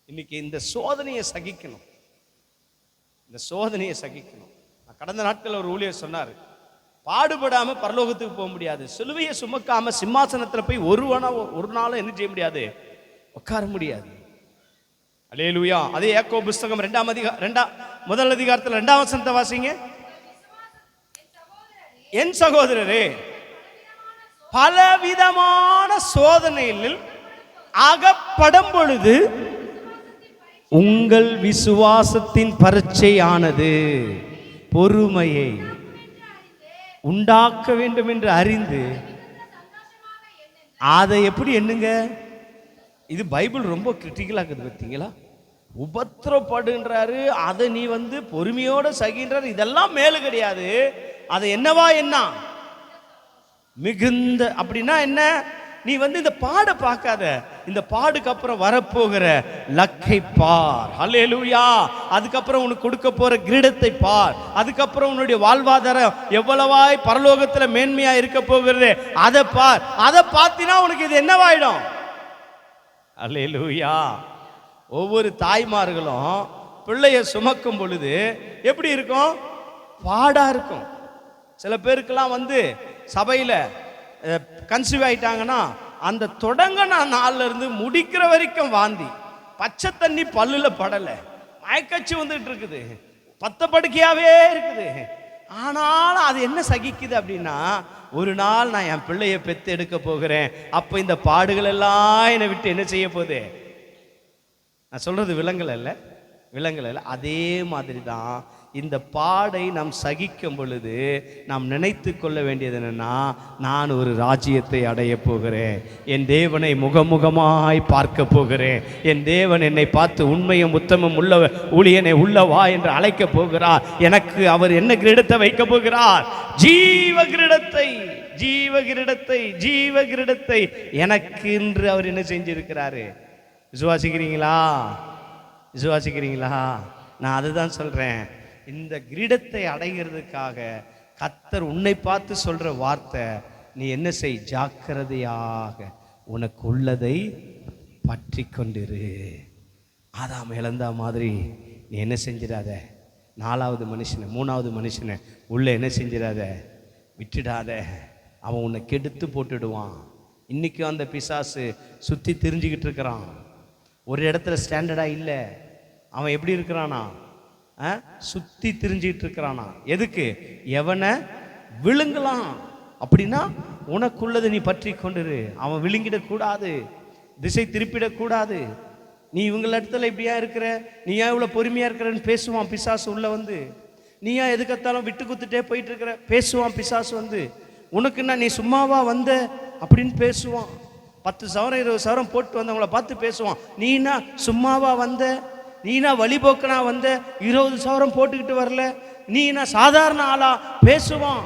இன்னைக்கு இந்த சோதனையை சகிக்கணும். இந்த சோதனையை சகிக்கணும். கடந்த நாட்கள் ஒரு ஊழியர் சொன்னார், பாடுபடாம பரலோகத்துக்கு போக முடியாது. சிலுவையை சுமக்காம சிம்மாசனத்தில் போய் ஒரு நாளும் என்ன செய்ய முடியாது? உட்கார முடியாது. அல்லேலூயா. அதே யாக்கோபு புஸ்தகம் 1 அதிகாரத்தில் 2ஆம் வசனத்தை வாசிங்க. என் சகோதரரே, பலவிதமான சோதனையில் அகப்படும் பொழுது உங்கள் விசுவாசத்தின் பரீட்சையானது பொறுமையை உண்டாக்க வேண்டும் என்று அறிந்து அதை எப்படி எண்ணுங்க? இது பைபிள் ரொம்ப கிரிட்டிக்கலா இருக்குது பார்த்தீங்களா? உபத்திரப்படுன்றாரு, அதை நீ பொறுமையோட சகின்றாரு. இதெல்லாம் மேலு கிடையாது. அதை என்னவா என்ன மிகுந்த. அப்படின்னா என்ன? நீ இந்த பாட பார்க்காத, இந்த பாடுக்கு அப்புறம் வரப்போகிற லக்கை பார். ஹல்லேலூயா. அதுக்கப்புறம் உனக்கு கொடுக்க போற கிரீடத்தை பார். அதுக்கப்புறம் உன்னுடைய வாழ்வாதாரம் எவ்வளவாய் பரலோகத்தில் மேன்மையா இருக்க போகிறது அதை பார். அதை பார்த்தினா உனக்கு இது என்னவாயிடும்? ஹல்லேலூயா. ஒவ்வொரு தாய்மார்களும் பிள்ளைய சுமக்கும் பொழுது எப்படி இருக்கும்? பாடா இருக்கும். சில பேருக்கெல்லாம் வந்து சபையில் கன்சீவ் ஆயிட்டாங்கன்னா அந்த தொடங்கின நாள்ல இருந்து முடிக்கிற வரைக்கும் வாந்தி, பச்சை தண்ணி பல்லுல படலை, மயக்கச்சி வந்துட்டு இருக்குது, பத்த படுக்கையாவே இருக்குது. ஆனாலும் அது என்ன சகிக்குது அப்படின்னா, ஒரு நாள் நான் என் பிள்ளைய பெத்து எடுக்க போகிறேன், அப்ப இந்த பாடுகள் எல்லாம் என்னை விட்டு என்ன செய்ய போகுது. நான் சொல்றது விலங்கல் அல்ல. அதே மாதிரி தான் இந்த பாடை நாம் சகிக்கும் பொழுது நாம் நினைத்து கொள்ள வேண்டியது என்னன்னா, நான் ஒரு ராஜ்யத்தை அடைய போகிறேன், என் தேவனை முகமுகமாய் பார்க்க போகிறேன், என் தேவன் என்னை பார்த்து உண்மையும் உத்தமம் உள்ள ஊழியனை உள்ளவா என்று அழைக்க போகிறார். எனக்கு அவர் என்ன கிரீடத்தை வைக்க போகிறார்? ஜீவ கிரீடத்தை எனக்கு என்று அவர் என்ன செஞ்சிருக்கிறாரு. விசுவாசிக்கிறீங்களா? நான் அதுதான் சொல்றேன். இந்த கிரீடத்தை அடைகிறதுக்காக கர்த்தர் உன்னை பார்த்து சொல்ற வார்த்தை, நீ என்ன செய், ஜாக்கிரதையாக உனக்கு உள்ளதை பற்றி கொண்டிரு. ஆதாம் இழந்த மாதிரி நீ என்ன செஞ்சிடாத, 4வது மனுஷனை 3வது மனுஷனை உள்ள என்ன செஞ்சிடாத, விட்டுடாத. அவன் உன்னை கெடுத்து போட்டுடுவான். இன்னைக்கும் அந்த பிசாசு சுற்றி திரிஞ்சுக்கிட்டு இருக்கிறான். ஒரு இடத்துல ஸ்டாண்டர்டா இல்லை. அவன் எப்படி இருக்கிறானா, சுத்தி திரிஞ்சிட்டு இருக்கிறானா. எதுக்கு? எவனை விழுங்கலாம். அப்படின்னா உனக்குள்ளதை நீ பற்றி கொண்டிரு. அவன் விழுங்கிடக்கூடாது, திசை திருப்பிடக்கூடாது. நீ இவங்கள இடத்துல இப்படியா இருக்கிற, நீ ஏன் இவ்வளவு பொறுமையா இருக்கிறன்னு பேசுவான் பிசாசு உள்ள வந்து. நீ ஏன் எதுக்கத்தாலும் விட்டு குத்துட்டே போயிட்டு இருக்கிற பேசுவான் பிசாசு வந்து. உனக்குன்னா நீ சும்மாவா வந்த அப்படின்னு பேசுவான். 10 சவரம் 20 சவரம் போட்டு வந்தவங்கள பார்த்து பேசுவான். நீனா சும்மாவா வந்த, நீனா வழிபோக்கனா வந்த, 20 சவரம் போட்டுக்கிட்டு வரல, நீனா சாதாரண ஆளா பேசுவான்.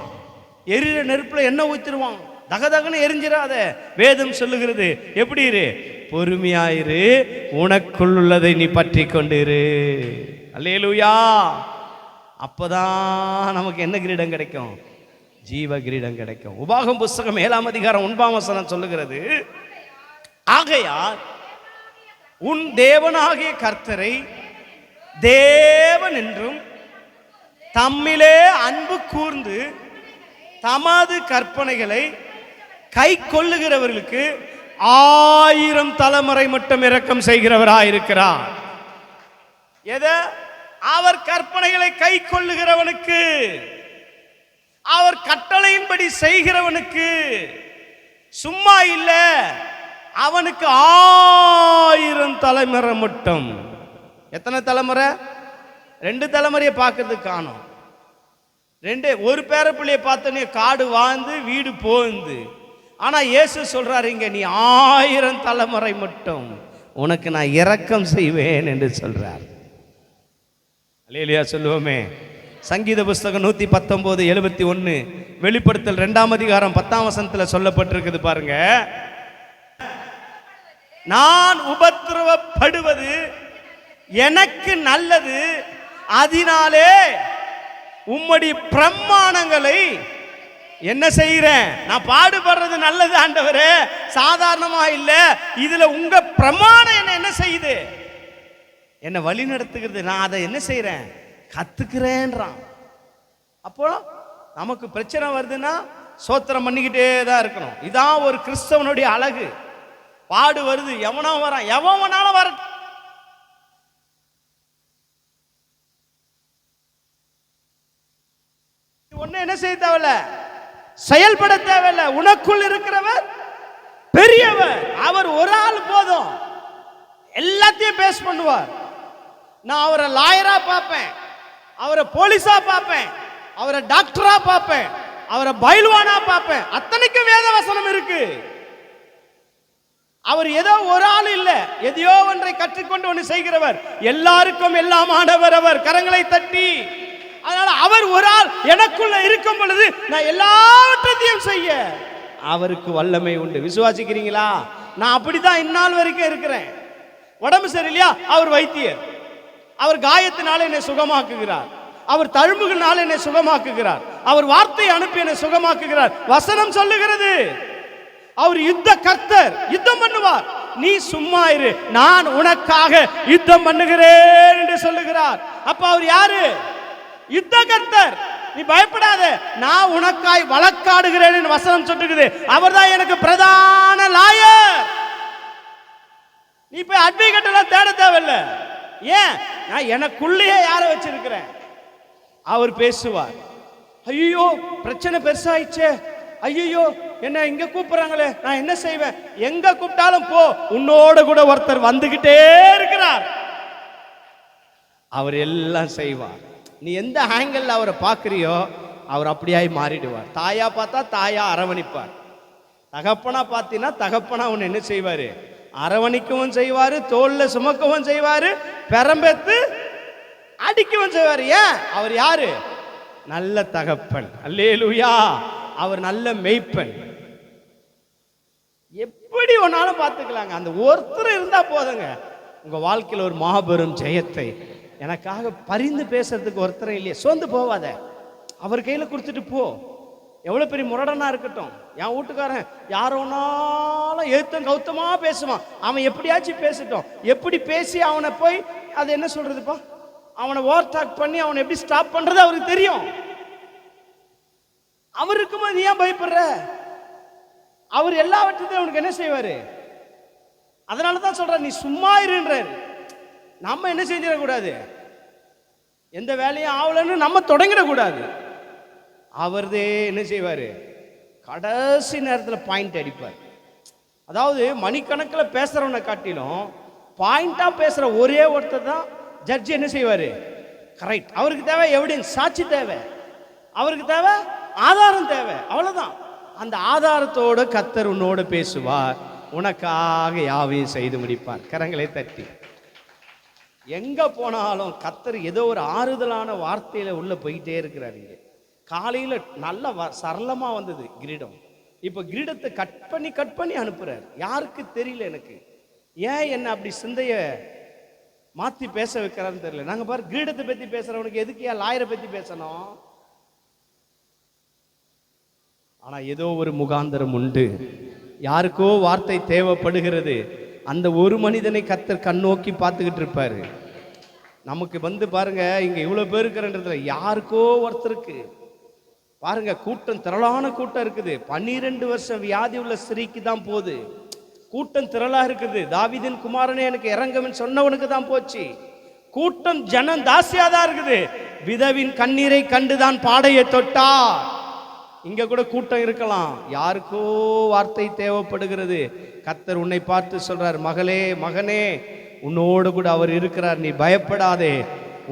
எரிகிற நெருப்புல எண்ணெய் ஊத்திடுவான். தகதகன்னு எரிஞ்சிடாத. வேதம் சொல்லுகிறது, எப்படி இரு, பொறுமையாயிரு, உனக்குள் உள்ளதை நீ பற்றி கொண்டிரு. அல்லேலூயா. அப்பதான் நமக்கு என்ன கிரீடம் கிடைக்கும்? ஜீவ கிரீடம் கிடைக்கும். உபாகம் புஸ்தகம் 7ஆம் அதிகாரம் 9ஆம் வசனம் சொல்லுகிறது, ஆகையால் உன் தேவனாகிய கர்த்தரை தேவன் என்றும் தம்மிலே அன்பு கூர்ந்து தமது கற்பனைகளை கை கொள்ளுகிறவர்களுக்கு 1000 தலைமுறை மட்டும் இரக்கம் செய்கிறவராயிருக்கிறார். எதை? அவர் கற்பனைகளை கை கொள்ளுகிறவனுக்கு, அவர் கட்டளையின்படி செய்கிறவனுக்கு. சும்மா இல்ல, அவனுக்கு 1000 தலைமுறை மட்டும். எத்தனை தலைமுறை? 2 தலைமுறையை பார்க்கறதுக்கு காணும். ஒரு பேர பிள்ளையை பார்த்தோன்னே காடு வாழ்ந்து வீடு போந்து. ஆனா இயேசு சொல்றாரு இங்க, நீ 1000 தலைமுறை மட்டும் உனக்கு நான் இரக்கம் செய்வேன் என்று சொல்றார். அல்லேலூயா சொல்லுவோமே. சங்கீத புஸ்தகம் 119:71, வெளிப்படுத்தல் 2ஆம் அதிகாரம் 10ஆம் வசனத்துல சொல்லப்பட்டிருக்குது பாருங்க, நான் உபத்திரவப்படுவது எனக்கு நல்லது, அதனாலே உம்முடைய பிரமாணங்களை என்ன செய்கிறேன்? நான் பாடுபடுறது நல்லது ஆண்டவரே, சாதாரணமா இல்ல, இதுல உங்க பிரமாணம் என்ன செய்யுது? என்ன வழி நடத்துகிறது. நான் அதை என்ன செய்யறேன்? கத்துக்கிறேன்றான். அப்போ நமக்கு பிரச்சனை வருதுன்னா சோத்திரம் பண்ணிக்கிட்டே தான் இருக்கணும். இதான் ஒரு கிறிஸ்தவனுடைய அழகு. பாடு வருது, எவனோ வரான், எவன் வேணாலும் வர, ஒண்ணு என்ன செய்ய தேவையில்ல, செயல்பட தேவையில்ல. உனக்குள் இருக்கிறவர் பெரியவர். அவர் ஒரு ஆள் போதும், எல்லாத்தையும் பேஸ் பண்ணுவார். நான் அவரை லாயரா பார்ப்பேன், அவரை போலீஸா பார்ப்பேன், அவரை டாக்டரா பார்ப்பேன், அவரை பைல்வானா பார்ப்பேன். அத்தனைக்கும் வேத வசனம் இருக்கு. அவர் ஏதோ ஒரு ஆள் இல்ல, எதையோ ஒன்றை கற்றுக்கொண்டு ஒன்று செய்கிறவர். எல்லாருக்கும் எல்லாம் ஆண்டவர் அவர். கரங்களை தட்டி. அதனால அவர் ஒரு ஆள் எனக்குள்ள இருக்கும் பொழுது நான் எல்லாவற்றையும் செய்ய அவருக்கு வல்லமை உண்டு. விசுவாசிக்கிறீங்களா? நான் அப்படிதான் இந்நாள் வரைக்கும் இருக்கிறேன். உடம்பு சரியில்லையா, அவர் வைத்தியர். அவர் காயத்தினால என்னை சுகமாக்குகிறார், அவர் தழும்புகளால் என்னை சுகமாக்குகிறார், அவர் வார்த்தையை அனுப்பி என்னை சுகமாக்குகிறார். வசனம் சொல்லுகிறது அவர் யுத்த கர்த்தர், யுத்தம் பண்ணுவார். நீ சும்மா இரு, நான் உனக்காக யுத்தம் பண்ணுகிறேன் என்று சொல்லுகிறார். அப்ப அவர் யாரு? யுத்த கர்த்தர். நீ பயப்படாத, நான் உனக்காய் வழக்காடுகிறேன் வசனம் சொல்லுகிறது. அவர்தான் எனக்கு பிரதான லாயர். நீ போய் அட்வொகேட் எல்லாம் தேட தேவையில்லை. ஏன்? நான் எனக்குள்ளேயே யாரை வச்சிருக்கிறேன், அவர் பேசுவார். ஐயோ பிரச்சனை பெருசாயிடுச்சே, ஐயோ என்ன இங்க கூப்பிடுறாங்களே, நான் என்ன செய்வேன்? எங்க கூப்பிட்டாலும் போ, உன்னோட கூட ஒருத்தர் வந்துகிட்டே இருக்கிறார். அவர் எல்லாம் செய்வார். நீ எந்த ஆங்கிள் அவரை பார்க்கறியோ அவர் அப்படியாய் மாறிடுவார். தாயா பார்த்தா தாயா அரவணிப்பார். தகப்பனா பார்த்தீங்கன்னா தகப்பனா அவன் என்ன செய்வாரு? அரவணிக்கவும் செய்வாரு, தோல்ல சுமக்கவும் செய்வாரு, பெரம்பெத்து அடிக்கவும் செய்வாரு. ஏன்? அவர் யாரு? நல்ல தகப்பன். அல்லேலூயா. அவர் நல்ல மெய்ப்பன். எப்படி ஒன்னாலும் பார்த்துக்கலாங்க. அந்த ஒருத்தர் இருந்தா போதுங்க, உங்க வாழ்க்கையில் ஒரு மாபெரும் ஜெயத்தை. எனக்காக பரிந்து பேசுறதுக்கு ஒருத்தர் இல்லையே, சோர்ந்து போவாத, அவர் கையில கொடுத்துட்டு போ. எவ்வளவு பெரிய முரடனா இருக்கட்டும், என் வீட்டுக்காரன் யாரோனாலும் எழுத்தம் கௌத்தமா பேசுவான், அவன் எப்படியாச்சும் பேசட்டும். எப்படி பேசி அவனை போய் அது என்ன சொல்றதுப்பா, அவனை ஓவர் டாக் பண்ணி அவனை எப்படி ஸ்டாப் பண்றது அவருக்கு தெரியும். அவர் இருக்கும்போது ஏன் பயப்படுற? அவர் எல்லாவற்றையும் அவனுக்கு என்ன செய்வாரு? அதனாலதான் சொல்ற, நீ சும்மா இருன்றாரு. நம்ம என்ன செஞ்சிடக்கூடாது, எந்த வேலையும் ஆகலன்னு நம்ம தொடங்கிடக்கூடாது. அவர்தே என்ன செய்வாரு? கடைசி நேரத்தில் பாயிண்ட் அடிப்பார். அதாவது மணிக்கணக்கில் பேசுறவனை காட்டிலும் பாயிண்டா பேசுற ஒரே ஒருத்தர் தான் ஜட்ஜ் என்ன செய்வாரு? கரெக்ட். அவருக்கு தேவை எவிடன்ஸ், சாட்சி தேவை, அவருக்கு தேவை ஆதாரம் தேவை, அவ்வளவுதான். அந்த ஆதாரத்தோடு கர்த்தர் உன்னோடு பேசுவார், உனக்காக யாவையும் செய்து முடிப்பார். கரங்களை தட்டி. எங்க போனாலும் கர்த்தர் ஏதோ ஒரு ஆறுதலான வார்த்தையில உள்ள போயிட்டே இருக்கிறாரு. காலையில நல்ல சரளமா வந்தது கிரீடம், இப்ப கிரீடத்தை கட் பண்ணி அனுப்புறாரு. யாருக்கு தெரியல, எனக்கு ஏன் என்ன அப்படி சிந்தைய மாத்தி பேச வைக்கிறான்னு தெரியல. நாங்க பாரு, கிரீடத்தை பத்தி பேசுறவனுக்கு எதுக்கு ஏன் லாயரை பத்தி பேசணும்? ஆனா ஏதோ ஒரு முகாந்தரம் உண்டு, யாருக்கோ வார்த்தை தேவைப்படுகிறது. அந்த ஒரு மனிதனை கர்த்தர் கண்ணோக்கி பார்த்துக்கிட்டு இருப்பாரு. நமக்கு பாருங்க, இங்க இவ்வளவு பேர் இருக்கிறன்றதுல யாருக்கோ ஒருத்தருக்கு பாருங்க, கூட்டம் திரளான கூட்டம் இருக்குது. 12 வருஷம் வியாதி உள்ள ஸ்திரீக்கு தான் போகுது. கூட்டம் திரளா இருக்குது. தாவீதின் குமாரனே எனக்கு இறங்கும்னு சொன்னவனுக்கு தான் போச்சு. கூட்டம் ஜனம் தாசியா தான் இருக்குது. விதவின் கண்ணீரை கண்டுதான் பாடையை தொட்டா. இங்க கூட கூட்டம் இருக்கலாம், யாருக்கோ வார்த்தை தேவைப்படுகிறது. கர்த்தர் உன்னை பார்த்து சொல்றார், மகளே மகனே, உன்னோடு கூட அவர் இருக்கிறார், நீ பயப்படாதே.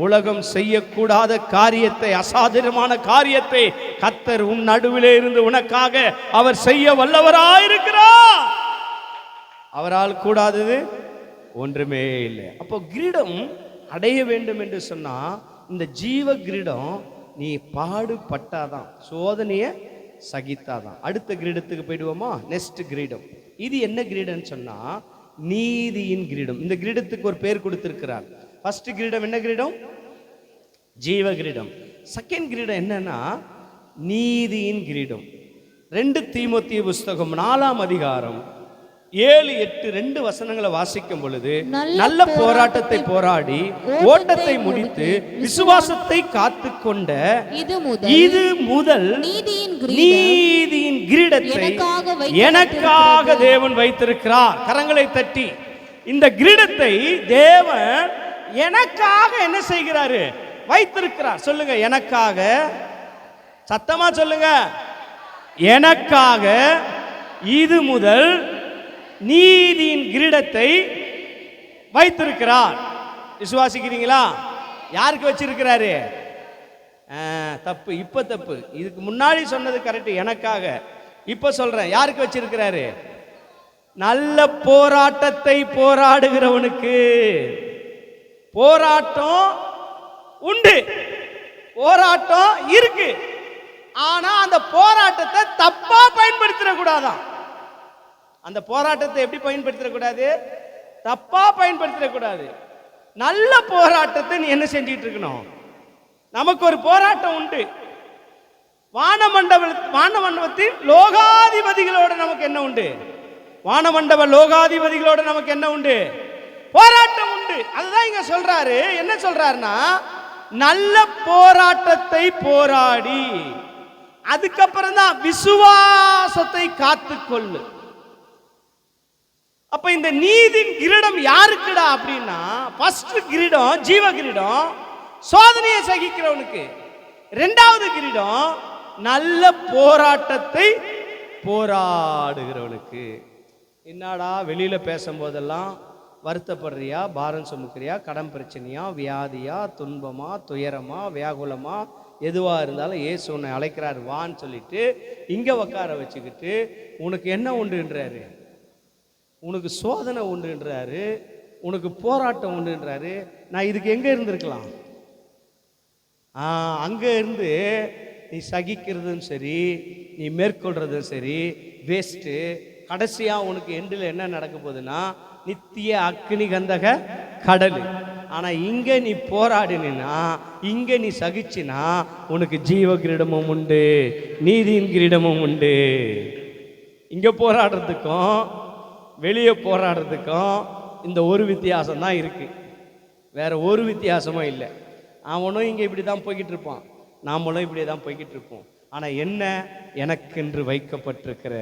உலகம் செய்யக்கூடாத காரியத்தை, அசாதாரணமான காரியத்தை கர்த்தர் உன் நடுவிலே இருந்து உனக்காக அவர் செய்ய வல்லவராயிருக்கிறார். அவரால் கூடாதது ஒன்றுமே இல்லை. அப்போ கிரீடம் அடைய வேண்டும் என்று சொன்னா, இந்த ஜீவ கிரீடம் நீ பாடுபட்டாதான், சோதனைய சகித்தாதான். அடுத்த கிரீடத்துக்கு போயிடுவோமா? நெக்ஸ்ட் கிரீடம். இது என்ன கிரீடம்னு சொன்னா, நீதியின் கிரீடம். இந்த கிரீடத்துக்கு ஒரு பேர் கொடுத்திருக்கிறார். ஃபர்ஸ்ட் கிரீடம் என்ன கிரீடம்? ஜீவ கிரீடம். செகண்ட் கிரீடம் என்னன்னா நீதியின் கிரீடம். 2 தீமோத்தேயு புஸ்தகம் 4ஆம் அதிகாரம் 7, 8 2 வசனங்களை வாசிக்கும் பொழுது, நல்ல போராட்டத்தை போராடி ஓட்டத்தை முடித்து விசுவாசத்தை காத்து கொண்ட இது முதல் நீதியின் கிரீடத்தை எனக்காக தேவன் வைத்திருக்கிறார். கரங்களை தட்டி. இந்த கிரீடத்தை தேவன் எனக்காக என்ன செய்கிறாரு? வைத்திருக்கிறார். சொல்லுங்க, எனக்காக. சத்தமா சொல்லுங்க, எனக்காக இது முதல் நீதியின் கிரீடத்தை வைத்திருக்கிறார். விசுவாசிக்கிறீங்களா? யாருக்கு வச்சிருக்கிறாரு? தப்பு, இப்ப தப்பு. இதுக்கு முன்னாடி சொன்னது கரெக்ட், எனக்காக. இப்ப சொல்றேன், யாருக்கு வச்சிருக்கிறாரு? நல்ல போராட்டத்தை போராடுகிறவனுக்கு. போராட்டம் உண்டு, போராட்டம் இருக்கு. ஆனா அந்த போராட்டத்தை தப்பா பயன்படுத்திடக்கூடாதான். அந்த போராட்டத்தை எப்படி பயன்படுத்திடக்கூடாது? தப்பா பயன்படுத்திடக்கூடாது. நல்ல போராட்டத்தை நீ என்ன செஞ்சிட்டு இருக்கணும்? நமக்கு ஒரு போராட்டம் உண்டு. வானமண்டபத்தில் லோகாதிபதிகளோட நமக்கு என்ன உண்டு? வானமண்டப லோகாதிபதிகளோட நமக்கு என்ன உண்டு? போராட்டம் உண்டு. அதுதான் இங்க சொல்றாரு. என்ன சொல்றாருன்னா, நல்ல போராட்டத்தை போராடி, அதுக்கப்புறம் தான் விசுவாசத்தை காத்துக்கொள்ளு. அப்ப இந்த நீதியின் கிரீடம் யாருக்குடா அப்படின்னா, ஃபர்ஸ்ட் கிரீடம் ஜீவ கிரீடம் சோதனையை சகிக்கிறவனுக்கு. இரண்டாவது கிரீடம் நல்ல போராட்டத்தை போராடுகிறவனுக்கு. என்னடா வெளியில பேசும்போதெல்லாம் வருத்தப்படுறியா, பாரம் சுமக்கிறியா, கடன் பிரச்சனையா, வியாதியா, துன்பமா, துயரமா, வியாகுலமா, எதுவா இருந்தாலும் இயேசு உன்னை அழைக்கிறார் வான்னு சொல்லிட்டு இங்க உட்கார வச்சுக்கிட்டு உனக்கு என்ன உண்டுன்றாரு, உனக்கு சோதனை உண்டுன்றாரு, உனக்கு போராட்டம் உண்டுன்றாரு. நான் இதுக்கு எங்க இருந்திருக்கலாம்? அங்க இருந்து நீ சகிக்கிறதும் சரி, நீ மேற்கொள்றதும் சரி வேஸ்ட்டு. கடைசியா உனக்கு எண்டில் என்ன நடக்க போகுதுன்னா நித்திய அக்னி கந்தக கடல். ஆனா இங்க நீ போராடினா, இங்க நீ சகிச்சினா உனக்கு ஜீவ கிரீடமும் உண்டு, நீதியின் கிரீடமும் உண்டு. இங்க போராடுறதுக்கும் வெளியே போராடுறதுக்கும் இந்த ஒரு வித்தியாசம் தான் இருக்கு, வேற ஒரு வித்தியாசமும் இல்லை. அவனும் இங்க இப்படி தான் போய்கிட்டு இருப்பான், நாமளும் இப்படி தான் போய்கிட்டு இருப்போம். ஆனா என்ன, எனக்கென்று வைக்கப்பட்டிருக்கிற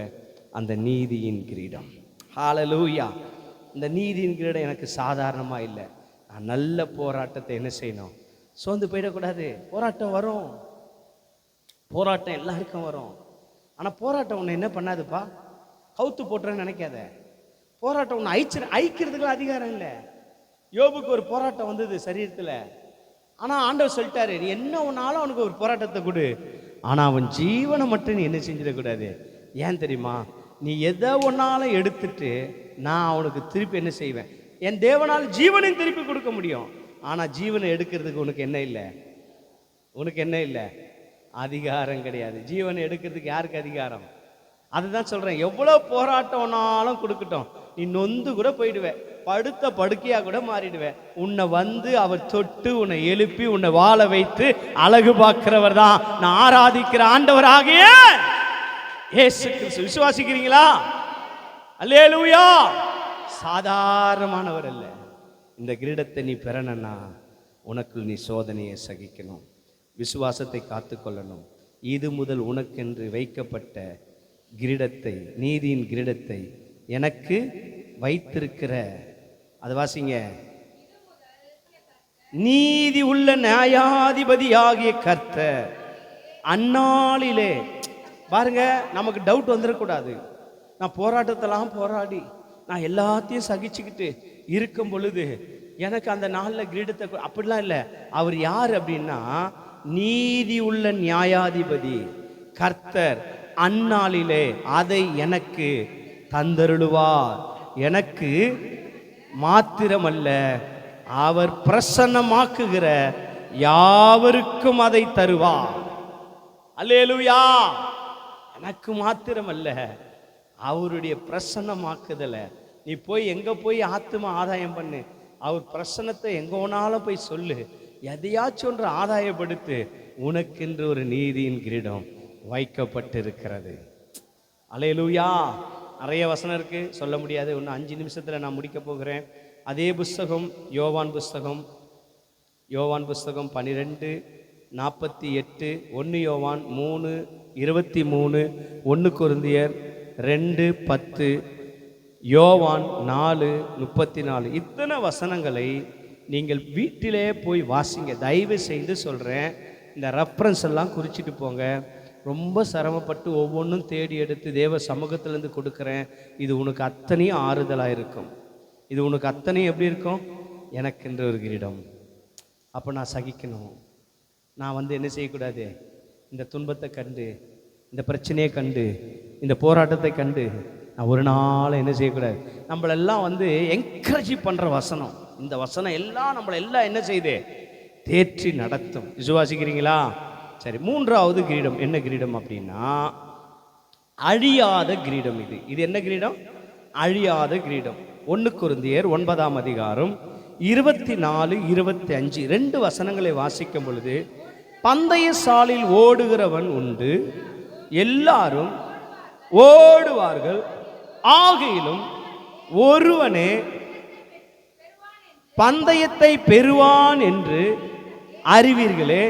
அந்த நீதியின் கிரீடம். ஹல்லேலூயா. இந்த நீதியின் கிரீடம் எனக்கு சாதாரணமா இல்லை. நான் நல்ல போராட்டத்தை என்ன செய்யணும், சோர்ந்து போயிடக்கூடாது. போராட்டம் வரும், போராட்டம் எல்லாருக்கும் வரும். ஆனா போராட்டம் உன்னை என்ன பண்ணாதுப்பா, கவுத்து போட்டுறேன்னு நினைக்காத. போராட்டம் உன்னை ஐக்கிறதுக்குலாம் அதிகாரம் இல்லை. யோபுக்கு ஒரு போராட்டம் வந்தது சரீரத்துல. ஆனா ஆண்டவர் சொல்லிட்டாரு, நீ என்ன ஒன்னாலும் அவனுக்கு ஒரு போராட்டத்தை கொடு, ஆனா அவன் ஜீவனை மட்டும் நீ என்ன செஞ்சிடக்கூடாது. ஏன் தெரியுமா, நீ எதை ஒன்னாலும் எடுத்துட்டு நான் அவனுக்கு திருப்பி என்ன செய்வேன், என் தேவனால் ஜீவனையும் திருப்பி கொடுக்க முடியும். ஆனா ஜீவனை எடுக்கிறதுக்கு உனக்கு என்ன இல்லை, உனக்கு என்ன இல்லை, அதிகாரம் கிடையாது. ஜீவனை எடுக்கிறதுக்கு யாருக்கு அதிகாரம்? அதுதான் சொல்றேன், எவ்வளவு போராட்டம்னாலும் கொடுக்கட்டும், நீ நொந்து கூட போயிடுவேன், படுத்த படுக்கையா கூட மாறிடுவேன். உன்னை வந்து அவர் தொட்டு உன்னை எழுப்பி உன்னை வாழ வைத்து அழகு பார்க்கிறவர் தான் நான் ஆராதிக்கிற ஆண்டவர் ஆகிய இயேசு கிறிஸ்து. விசுவாசிக்கிறீங்களா? அல்லேலூயா. சாதாரணமானவர் அல்ல. இந்த கிரீடத்தை நீ பெறணும்னா உனக்குள் நீ சோதனையை சகிக்கணும், விசுவாசத்தை காத்துக்கொள்ளணும். இது முதல் உனக்கென்று வைக்கப்பட்ட கிரீடத்தை, நீதியின் கிரீடத்தை எனக்கு வைத்திருக்கிற, அது வாசிங்க, நீதி உள்ள நியாயாதிபதியாகிய கர்த்தர் அந்நாளிலே. பாருங்க, நமக்கு டவுட் வந்துடக்கூடாது. நான் போராட்டத்தெல்லாம் போராடி நான் எல்லாத்தையும் சகிச்சுக்கிட்டு இருக்கும் பொழுது எனக்கு அந்த நாளில் கிரீடத்தை, அப்படிலாம் இல்லை. அவர் யார் அப்படின்னா, நீதி உள்ள நியாயாதிபதி கர்த்தர் அந்நாளிலே அதை எனக்கு தந்தருளுவார். எனக்கு மாத்திரமல்ல, அவர் பிரசன்னமாக்குகிற யாவருக்கும் அதை தருவார். அல்லேலூயா. எனக்கு மாத்திரமல்ல, அவருடைய பிரசன்னமாக்குதல நீ போய் எங்க போய் ஆத்துமா ஆதாயம் பண்ணு, அவர் பிரசன்னத்தை எங்க வேணாலும் போய் சொல்லு, எதையாச்சும் ஒன்று ஆதாயப்படுத்து. உனக்கென்று ஒரு நீதியின் கிரீடம் வைக்கப்பட்டிருக்கிறது. அல்லேலூயா. நிறைய வசனம் இருக்கு, சொல்ல முடியாது. இன்னும் 5 நிமிஷத்துல நான் முடிக்க போகிறேன். அதே புஸ்தகம் யோவான் புஸ்தகம், யோவான் புஸ்தகம் 12:48, 1 யோவான் 3:23, 1 கொரிந்தியர் 2:10, யோவான் 4:34. இத்தனை வசனங்களை நீங்கள் வீட்டிலே போய் வாசிங்க. தயவு செய்து சொல்கிறேன், இந்த ரெஃபரன்ஸ் எல்லாம் குறிச்சிட்டு போங்க. ரொம்ப சிரமப்பட்டு ஒவ்வொன்றும் தேடி எடுத்து தேவ சமூகத்திலேருந்து கொடுக்குறேன். இது உனக்கு அத்தனையும் ஆறுதலாக இருக்கும். இது உனக்கு அத்தனையும் எப்படி இருக்கும், எனக்கென்று ஒரு கிரீடம். அப்போ நான் சகிக்கணும். நான் என்ன செய்யக்கூடாது, இந்த துன்பத்தை கண்டு, இந்த பிரச்சனையை கண்டு, இந்த போராட்டத்தை கண்டு நான் ஒரு நாள் என்ன செய்யக்கூடாது. நம்மளெல்லாம் என்கரேஜ் பண்ணுற வசனம், இந்த வசனம் எல்லாம் நம்மளை எல்லாம் என்ன செய்யுது, தேற்றி நடத்தும். விசுவாசிக்கிறீங்களா? சரி, 3வது கிரீடம் என்ன கிரீடம் அப்படின்னா, அழியாத கிரீடம். இது என்ன கிரீடம்? அழியாத கிரீடம். 1 கொரிந்தியர் 9:24-25 2 வசனங்களை வாசிக்கும் பொழுது, பந்தய சாலில் ஓடுகிறவன் உண்டு, எல்லாரும் ஓடுவார்கள், ஆகையிலும் ஒருவனே பந்தயத்தை பெறுவான் என்று அறிவீர்களே,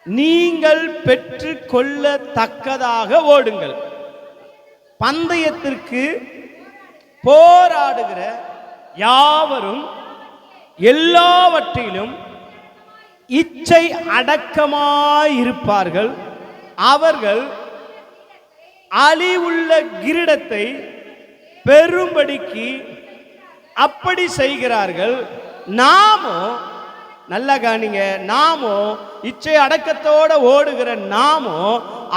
நீங்கள் பெற்றுக்கொள்ளத்தக்கதாக ஓடுங்கள். பந்தயத்திற்கு போராடுகிற யாவரும் எல்லாவற்றிலும் இச்சை அடக்கமாயிருப்பார்கள். அவர்கள் அழிவுள்ள கிரீடத்தை பெறும்படிக்கு அப்படி செய்கிறார்கள். நாமோ, நல்லா காணிங்க, நாமோ இச்சை அடக்கத்தோட ஓடுகிற நாமோ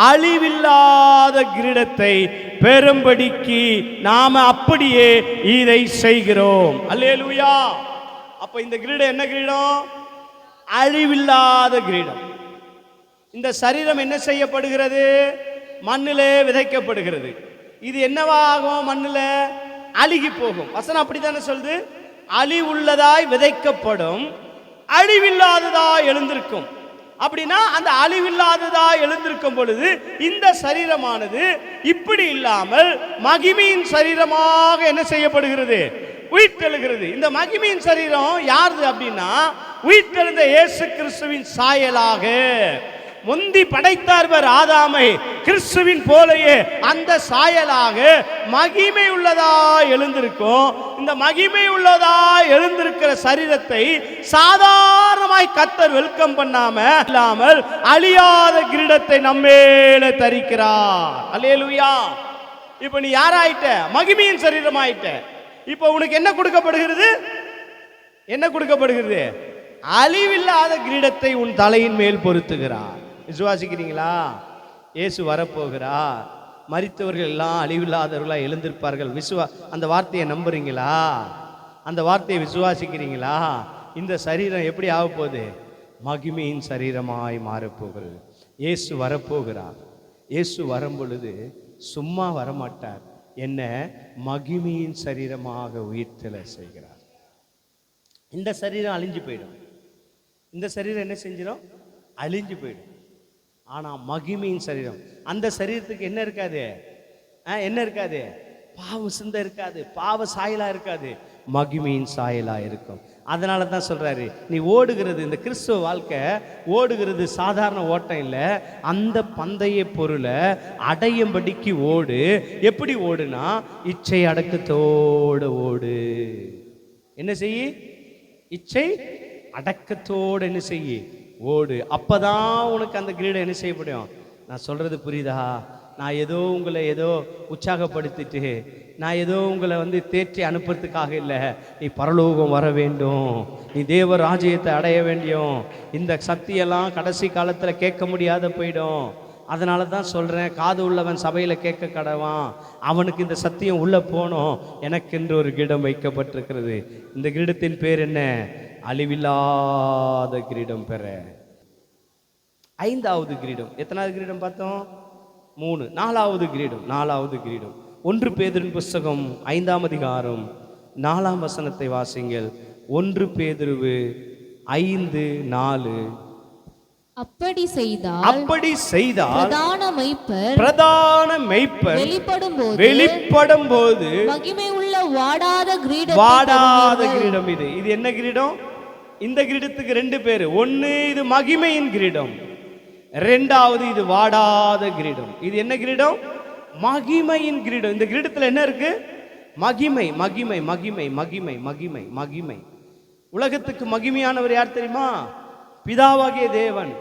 அழிவில்லாத கிரீடத்தை பெறும்படிக்கு நாம அப்படியே இதை செய்கிறோம். அல்லேலூயா. அப்ப இந்த கிரீடம் என்ன கிரீடம்? அழிவில்லாத கிரீடம். இந்த சரீரம் என்ன செய்யப்படுகிறது? மண்ணிலே விதைக்கப்படுகிறது. இது என்னவாகும்? மண்ணில் அழுகி போகும். வசனம் அப்படித்தானே சொல்லுது. அழிவுள்ளதாய் விதைக்கப்படும், அழிவில்லாததாய் எழுந்திருக்கும். அப்படின்னா அந்த அழிவில்லாததாய் எழுந்திருக்கும் பொழுது இந்த சரீரமானது இப்படி இல்லாமல் மகிமையின் சரீரமாக என்ன செய்யப்படுகிறது? உயிர்த்தெழுகிறது. இந்த மகிமையின் சரீரம் யாருது அப்படின்னா, உயிர்த்தெழுந்த இயேசு கிறிஸ்துவின் சாயலாக. முந்தி படைத்தார்வர் ஆதாமை, கிறிஸ்துவின் போலயே அந்த சாயலாக மகிமை உள்ளதா எழுந்திருக்கும். இந்த மகிமை உள்ளதா எழுந்திருக்கிற சரீரத்தை சாதாரணமாய் கர்த்தர் வெல்கம் பண்ணாம இல்லாமல் அழியாத கிரீடத்தை நம்மேல தரிக்கிறார். அல்லேலூயா. இப்ப நீ யாராயிட்ட? மகிமையின் சரீரம் ஆயிட்ட. இப்ப உனக்கு என்ன கொடுக்கப்படுகிறது? என்ன கொடுக்கப்படுகிறது? அழிவில்லாத கிரீடத்தை உன் தலையின் மேல் பொருத்துகிறார். விசுவாசிக்கிறீங்களா? இயேசு வரப்போகிறார். மரித்தவர்கள் எல்லாம் அழிவில்லாதவர்களா எழுந்திருப்பார்கள். அந்த வார்த்தையை நம்புறீங்களா? அந்த வார்த்தையை விசுவாசிக்கிறீங்களா? இந்த சரீரம் எப்படி ஆக போகுது? மகிமையின் சரீரமாய் மாறப்போகிறது. இயேசு வரப்போகிறார். இயேசு வரும் பொழுது சும்மா வரமாட்டார். என்ன? மகிமையின் சரீரமாக உயிர்த்தெழ செய்கிறார். இந்த சரீரம் அழிஞ்சு போயிடும். இந்த சரீரம் என்ன செஞ்சிடும்? அழிஞ்சு போயிடும். ஆனால் மகிமையின் சரீரம், அந்த சரீரத்துக்கு என்ன இருக்காது? என்ன இருக்காது? பாவ சிந்தை இருக்காது, பாவ சாயலா இருக்காது, மகிமையின் சாயலா இருக்கும். அதனால தான் சொல்றாரு, நீ ஓடுகிறது, இந்த கிறிஸ்துவ வாழ்க்கை ஓடுகிறது சாதாரண ஓட்டம் இல்லை. அந்த பந்தய பொருளை அடையும்படிக்கு ஓடு. எப்படி ஓடுனா, இச்சை அடக்கத்தோடு ஓடு. என்ன செய்ய? இச்சை அடக்கத்தோடு என்ன செய்ய? ஓடு. அப்பதான் உனக்கு அந்த கிரீடம் என்ன செய்யப்படும்? நான் சொல்றது புரியுதா? நான் ஏதோ உங்களை ஏதோ உற்சாகப்படுத்திட்டு, நான் ஏதோ உங்களை தேற்றி அனுப்புறதுக்காக இல்லை. நீ பரலோகம் வர வேண்டும், நீ தேவ ராஜ்யத்தை அடைய வேண்டும். இந்த சக்தியெல்லாம் கடைசி காலத்தில் கேட்க முடியாத போயிடும். அதனால தான் சொல்கிறேன், காது உள்ளவன் சபையில் கேட்க கடவான். அவனுக்கு இந்த சத்தியம் உள்ளே போனோம். எனக்கென்று ஒரு கிரீடம் வைக்கப்பட்டிருக்கிறது. இந்த கிரீடத்தின் பேர் என்ன? அழிவில்லாத கிரீடம் பெற. 5வது கிரீடம். எத்தனாவது கிரீடம் பார்த்தோம்? 3. 4வது கிரீடம். 4வது கிரீடம் 1 பேதுருவின் புஸ்தகம் 5ஆம் அதிகாரம் 4ஆம் வசனத்தை வாசிங்கள். 1 பேதுரு 5:4. அப்படி செய்தால் பிரதான மெய்ப்பர் வெளிப்படும் போது மகிமை உள்ள வாடாத கிரீடம். இது என்ன கிரீடம்? இந்த கிரீடத்துக்கு 2 பேரு. 1 இது மகிமையின் கிரீடம், 2வது இது வாடாத கிரீடம். இது என்ன கிரீடம்? மகிமையின் கிரீடம். இந்த கிரீடத்தில் என்ன இருக்கு? மகிமை, மகிமை, மகிமை, மகிமை, மகிமை, மகிமை. உலகத்துக்கு மகிமையானவர் யார் தெரியுமா? பிதாவாகிய தேவன்.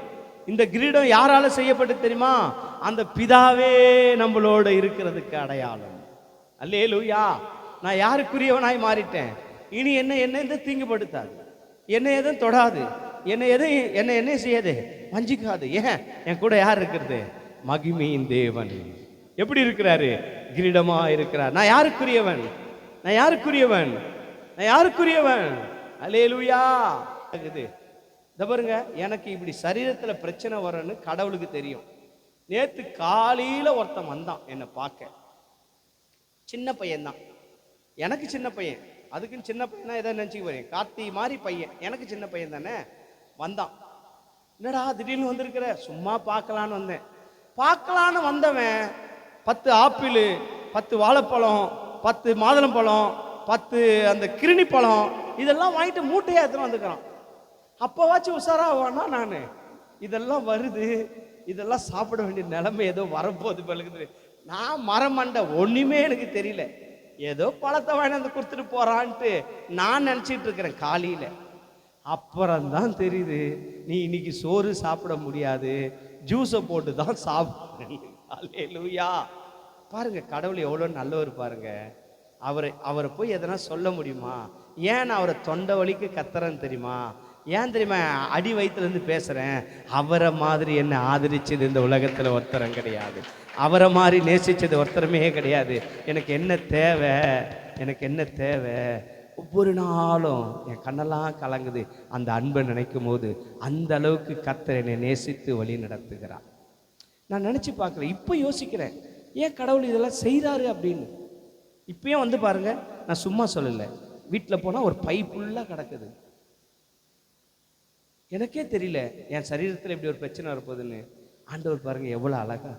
இந்த கிரீடம் யாரால செய்யப்பட்டு தெரியுமா? அந்த பிதாவே நம்மளோட இருக்கிறதுக்கு அடையாளம். அல்லேலூயா. நான் யாருக்குரியவனாய் மாறிட்டேன். இனி என்ன எந்த தீங்குபடுத்தாது, என்னை எதுவும் தொடாது, என்ன செய்யாது, வஞ்சிக்காது. ஏன்? என் கூட யார் இருக்கிறது? மகிமையின் தேவன். எப்படி இருக்கிறாரு? கிரீடமா இருக்கிறார். நான் யாருக்குரியவன்? நான் யாருக்குரியவன்? நான் யாருக்குரியவன்? அல்லேலூயா. இத பாருங்க, எனக்கு இப்படி சரீரத்தில் பிரச்சனை வரன்னு கடவுளுக்கு தெரியும். நேற்று காலையில் ஒருத்தன் வந்தான் என்னை பார்க்க. சின்ன பையன்தான், எனக்கு சின்ன பையன். அதுக்குன்னு சின்ன பையனா எதை நினச்சிக்க போறேன்? கார்த்தி மாதிரி பையன், எனக்கு சின்ன பையன் தானே. வந்தான். என்னடா திடீர்னு வந்திருக்கிற? சும்மா பார்க்கலான்னு வந்தேன். பார்க்கலான்னு வந்தவன் 10 ஆப்பிள், 10 வாழைப்பழம், 10 மாதுளம்பழம், 10 அந்த கிருணி பழம், இதெல்லாம் வாங்கிட்டு மூட்டையா எடுத்துன்னு வந்துக்கிறான். அப்போவாச்சும் உஷாராவானா நான் இதெல்லாம் வருது, இதெல்லாம் சாப்பிட வேண்டிய நிலைமை ஏதோ வரப்போகுது பழுகுது. நான் மரமண்ட ஒண்ணுமே எனக்கு தெரியல, ஏதோ பழத்தை வாங்கி கொடுத்துட்டு போறான்ட்டு நான் நினைச்சிட்டு இருக்கிறேன் காலையில. அப்புறம்தான் தெரியுது நீ இன்னைக்கு சோறு சாப்பிட முடியாது, ஜூஸை போட்டு தான் சாப்பிடுறேன். அல்லேலூயா. பாருங்க கடவுள் எவ்வளோ நல்லவர் பாருங்க. அவரை போய் எதனா சொல்ல முடியுமா? ஏன் நான் அவரை தொண்டை வலிக்கு கத்துறேன்னு தெரியுமா? ஏன் தெரியுமா அடி வயிற்றுலேருந்து பேசுகிறேன்? அவரை மாதிரி என்னை ஆதரிச்சது இந்த உலகத்தில் ஒருத்தரம் கிடையாது, அவரை மாதிரி நேசித்தது ஒருத்தரமே கிடையாது. எனக்கு என்ன தேவை, எனக்கு என்ன தேவை? ஒவ்வொரு நாளும் என் கண்ணெல்லாம் கலங்குது அந்த அன்பை நினைக்கும் போது. அந்த அளவுக்கு கர்த்தர் என்னை நேசித்து வழி நடத்துகிறார். நான் நினச்சி பார்க்குறேன், இப்போ யோசிக்கிறேன் ஏன் கடவுள் இதெல்லாம் செய்கிறாரு அப்படின்னு. இப்பயும் வந்து பாருங்க, நான் சும்மா சொல்லலை, வீட்டில் போனால் ஒரு பை ஃபுல்லாக கிடக்குது. எனக்கே தெரியல என் சரீரத்தில் இப்படி ஒரு பிரச்சனை வரப்போகுதுன்னு. ஆண்டவர் பாருங்க எவ்வளோ அழகா.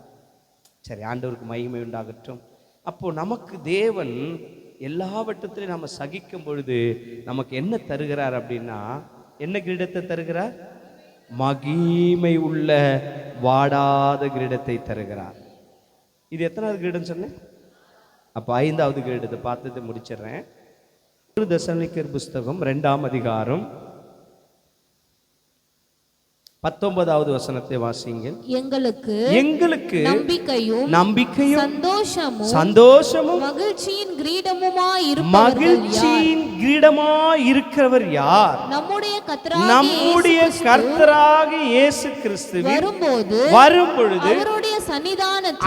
சரி, ஆண்டவருக்கு மகிமை உண்டாகட்டும். அப்போ நமக்கு தேவன் எல்லாவற்றத்திலையும் நம்ம சகிக்கும் பொழுது நமக்கு என்ன தருகிறார் அப்படின்னா, என்ன கிரீடத்தை தருகிறார்? மகிமை உள்ள வாடாத கிரீடத்தை தருகிறார். இது எத்தனாவது கிரீடம் சொன்னேன்? அப்போ 5வது கிரீடத்தை பார்த்துட்டு முடிச்சிடுறேன். தெசலோனிக்கர் புஸ்தகம் 2ஆம் அதிகாரம் 19வது வசனத்தை வாசிங்க. எங்களுக்கு நம்பிக்கையும் சந்தோஷமும் மகிழ்ச்சியின் கிரீடமாய் இருக்கிறவர் யார்? நம்முடைய கர்த்தராகிய இயேசு கிறிஸ்து வரும் பொழுது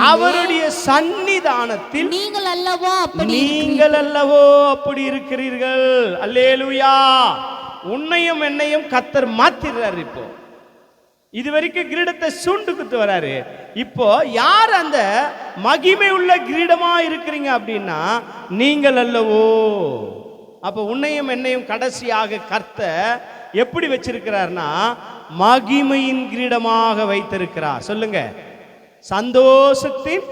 அவருடைய சன்னிதானத்தில் நீங்கள் அல்லவோ அப்படி இருக்கிறீர்கள். அல்லேலூயா. உன்னையும் என்னையும் கர்த்தர் மாத்திடுறார். இப்போ இதுவரைக்கும் கிரீடத்தை சூண்டுக்குத்து வராரு. இப்போ யார் அந்த மகிமை உள்ள கிரீடமா இருக்கிறீங்க அப்படின்னா நீங்கள் அல்லவோ. அப்ப உன்னையும் என்னையும் கடைசியாக கர்த்தர் எப்படி வச்சிருக்கிறார்னா மகிமையின் கிரீடமாக வைத்திருக்கிறார். சொல்லுங்க, சந்தோஷத்தின்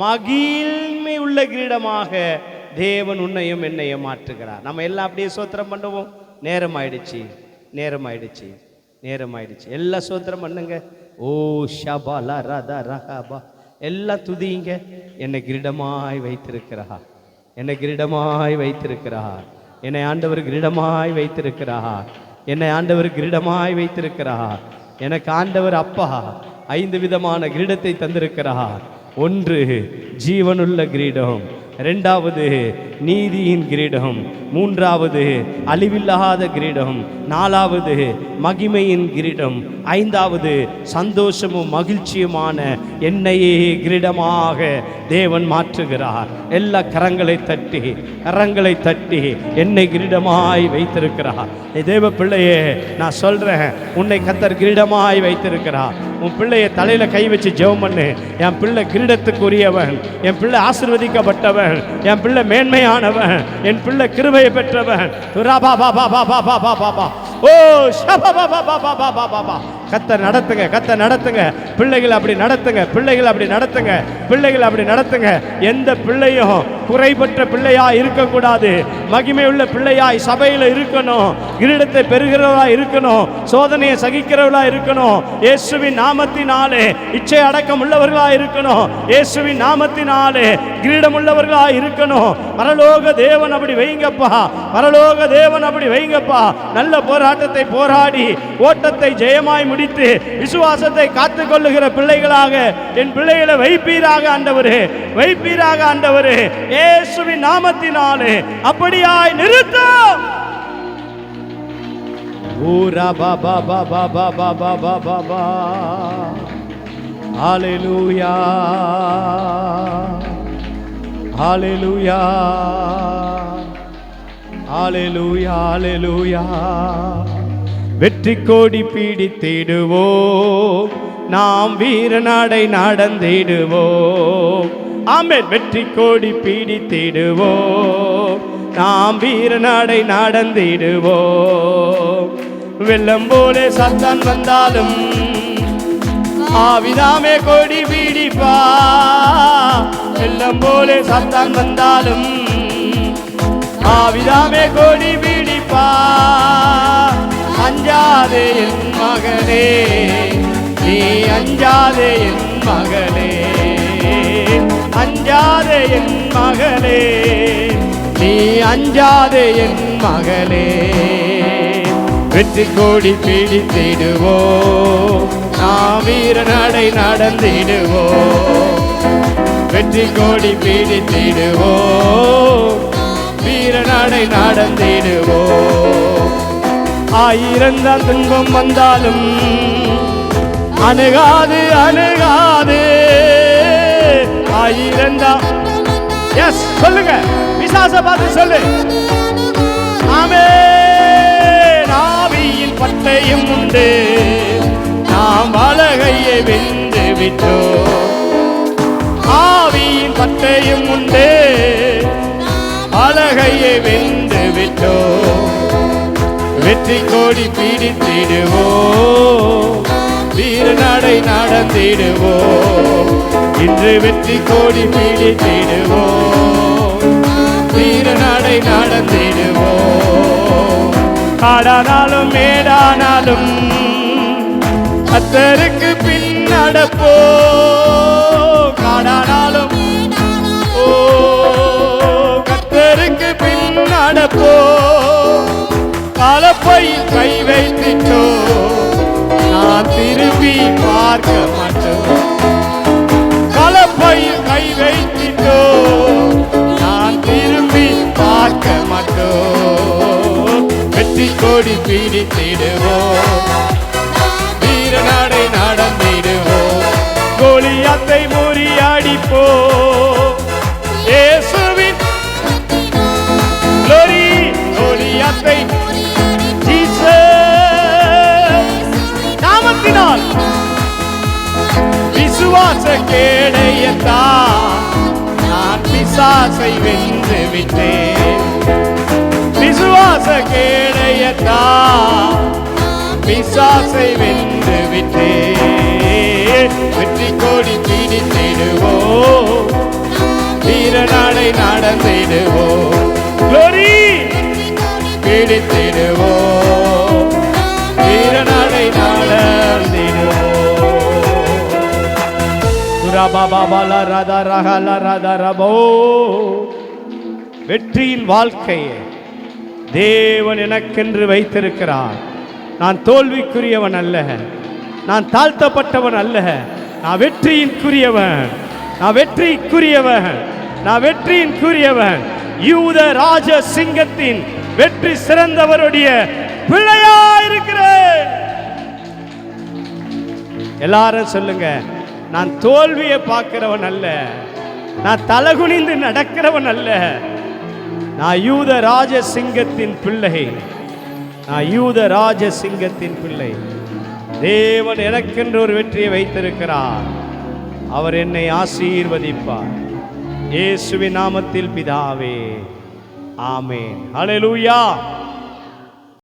மகிழ்மை உள்ள கிரீடமாக தேவன் உன்னையும் என்னையும் மாற்றுகிறார். நம்ம எல்லாம் அப்படியே சோத்திரம் பண்ணுவோம். நேரம் ஆயிடுச்சு, நேரம் ஆயிடுச்சு, நேரம் ஆயிடுச்சு. எல்லாம் சோத்திரம் பண்ணுங்க. ஓ ஷபாலா ரதா ரஹபா, எல்லாம் துதிங்க. என்னை கிரீடமாய் வைத்திருக்கிறார், என்னை கிரீடமாய் வைத்திருக்கிறார், என்னை ஆண்டவர் கிரீடமாய் வைத்திருக்கிறார், என்னை ஆண்டவர் கிரீடமாய் வைத்திருக்கிறார். எனக்கு ஆண்டவர் அப்பா 5 விதமான கிரீடத்தை தந்திருக்கிறார். 1 ஜீவனுள்ள கிரீடம், 2வது நீதியின் கிரீடம், 3வது அழிவில்லாத கிரீடம், 4வது மகிமையின் கிரீடம், 5வது சந்தோஷமும் மகிழ்ச்சியுமான என்னையே கிரீடமாக தேவன் மாற்றுகிறார். எல்லா கரங்களை தட்டி கரங்களை தட்டி என்னை கிரீடமாய் வைத்திருக்கிறார். தேவ பிள்ளையே, நான் சொல்றேன், உன்னை கர்த்தர் கிரீடமாய் வைத்திருக்கிறார். உன் பிள்ளையை தலையில கை வச்சு ஜெபம் பண்ணு. என் பிள்ளை கிரீடத்துக்குரியவன், என் பிள்ளை ஆசீர்வதிக்கப்பட்டவன், என் பிள்ளை மேன்மையானவன், என் பிள்ளை கிருபையை பெற்றவன். ஓ கர்த்தர் நடத்துங்க, கர்த்தர் நடத்துங்க. பிள்ளைகள் அப்படி நடத்துங்க, பிள்ளைகள் அப்படி நடத்துங்க, பிள்ளைகள் அப்படி நடத்துங்க. எந்த பிள்ளையும் குறைபற்ற பிள்ளையா இருக்கக்கூடாது. மகிமை உள்ள பிள்ளையாய் சபையில் இருக்கணும். கிரீடத்தை பெறுகிறவர்களா இருக்கணும். சோதனையை சகிக்கிறவர்களா இருக்கணும். இயேசுவின் நாமத்தினாலே இச்சை அடக்கம் உள்ளவர்களா இருக்கணும். இயேசுவின் நாமத்தினாலே கிரீடம் உள்ளவர்களா இருக்கணும். பரலோக தேவன் அப்படி வைங்கப்பா, பரலோக தேவன் அப்படி வைங்கப்பா. நல்ல போராட்டத்தை போராடி ஓட்டத்தை ஜெயமாய் முடித்து விசுவாசத்தை காத்துக் கொள்ளுகிற பிள்ளைகளாக என் பிள்ளைகளை வைப்பீராக ஆண்டவரே, வைப்பீராக ஆண்டவரே. இயேசுவின் நாமத்தினாலே அப்படியாய் நிறுத்தும். ஊரா பாபா பாபா பாபா பாபா பாபா. ஹல்லேலூயா, ஹல்லேலூயா, ஹல்லேலூயா, ஹல்லேலூயா. வெற்றி கோடி பீடித்திடுவோம், நாம் வீரநடை நடந்திடுவோம். ஆமென். வெற்றி கோடி பீடித்திடுவோம், நாம் வீரநடை நடந்திடுவோம். வெள்ளம் போலே சத்தான் வந்தாலும் ஆவிதாமே கொடி பீடிப்பா. வெள்ளம் போலே சத்தான் வந்தாலும் ஆவிதாமே கொடி பீடிப்பா. அஞ்சா அஞ்சாதே என் மகனே, நீ அஞ்சாதே என் மகளே, அஞ்சாதே என் மகளே, நீ அஞ்சாதே என் மகளே. வெற்றி கோடி பிடித்திடுவோம், நாம் வீர நடை நடந்திடுவோம். வெற்றி கோடி பிடித்திடுவோம், வீர நடை நடந்திடுவோம். ஆயிரந்தால் துன்பம் வந்தாலும் அணுகாது அணுகாது. ஆயிரந்தால் எஸ் சொல்லுங்க, பிசாச பார்த்து சொல்லு. ஆமென். ஆவியின் பட்டயம் உண்டு, நாம் வலகையை வென்று விட்டோம். ஆவியின் பட்டயம் உண்டு, வலகையை வென்று விட்டோம். வெற்றி கோடி பிடித்திடுவோம், வீர நடை நடந்திடுவோம். இன்று வெற்றி கோடி பிடித்திடுவோம், வீர நடை நடந்திடுவோம். காடானாலும் மேடானாலும் கர்த்தருக்கு பின் நடப்போம். காடானாலும் ஓ கர்த்தருக்கு பின் நடப்போம். கலப்பையில் கை வைத்திட்டோம், நான் திரும்பி பார்க்க மாட்டோம். கலப்பையில் கை வைத்திட்டோம், நான் திரும்பி பார்க்க மாட்டோம். வெற்றி கோடி பிடித்திடுவோம், வீர நடை நடந்திடுவோம். கோலியாத்தை முறியடிப்போம், இயேசுவின் glory. கோலியாத்தை நாமத்தினால் விசுவாச கேடயத்தால் நான் பிசாசை வென்று விட்டேன். விசுவாச கேடயத்தால் பிசாசை வென்று விட்டேன். வெற்றி கோடி பிடித்திடுவோம், வீர நடை நடந்திடுவோம். glory பிடித்திடுவோம், வீர நடை நடந்திடுவோம். சுரபாபால ராதா ரகல ராதா ரபோ. வெற்றியின் வாழ்க்கையை தேவன் எனக்கென்று வைத்திருக்கிறார். நான் தோல்விக்குரியவன் அல்ல, நான் தாழ்த்தப்பட்டவன் அல்ல. நான் வெற்றியின்குரியவன், நான் வெற்றிக்குரியவன், நான் வெற்றியின்குரியவன். யூத ராஜ சிங்கத்தின் வெற்றி சிறந்தவருடைய பிள்ளையா இருக்கிறேன். எல்லாரும் சொல்லுங்க, நான் தோல்வியை பார்க்கிறவன் அல்ல, நான் தலகுனிந்து நடக்கிறவன் அல்ல. நான் யூத ராஜ சிங்கத்தின் பிள்ளை, நான் யூத ராஜ சிங்கத்தின் பிள்ளை. தேவன் எனக்கென்று ஒரு வெற்றியை வைத்திருக்கிறார். அவர் என்னை ஆசீர்வதிப்பார். இயேசுவின் நாமத்தில் பிதாவே, ஆமென். ஹல்லேலூயா.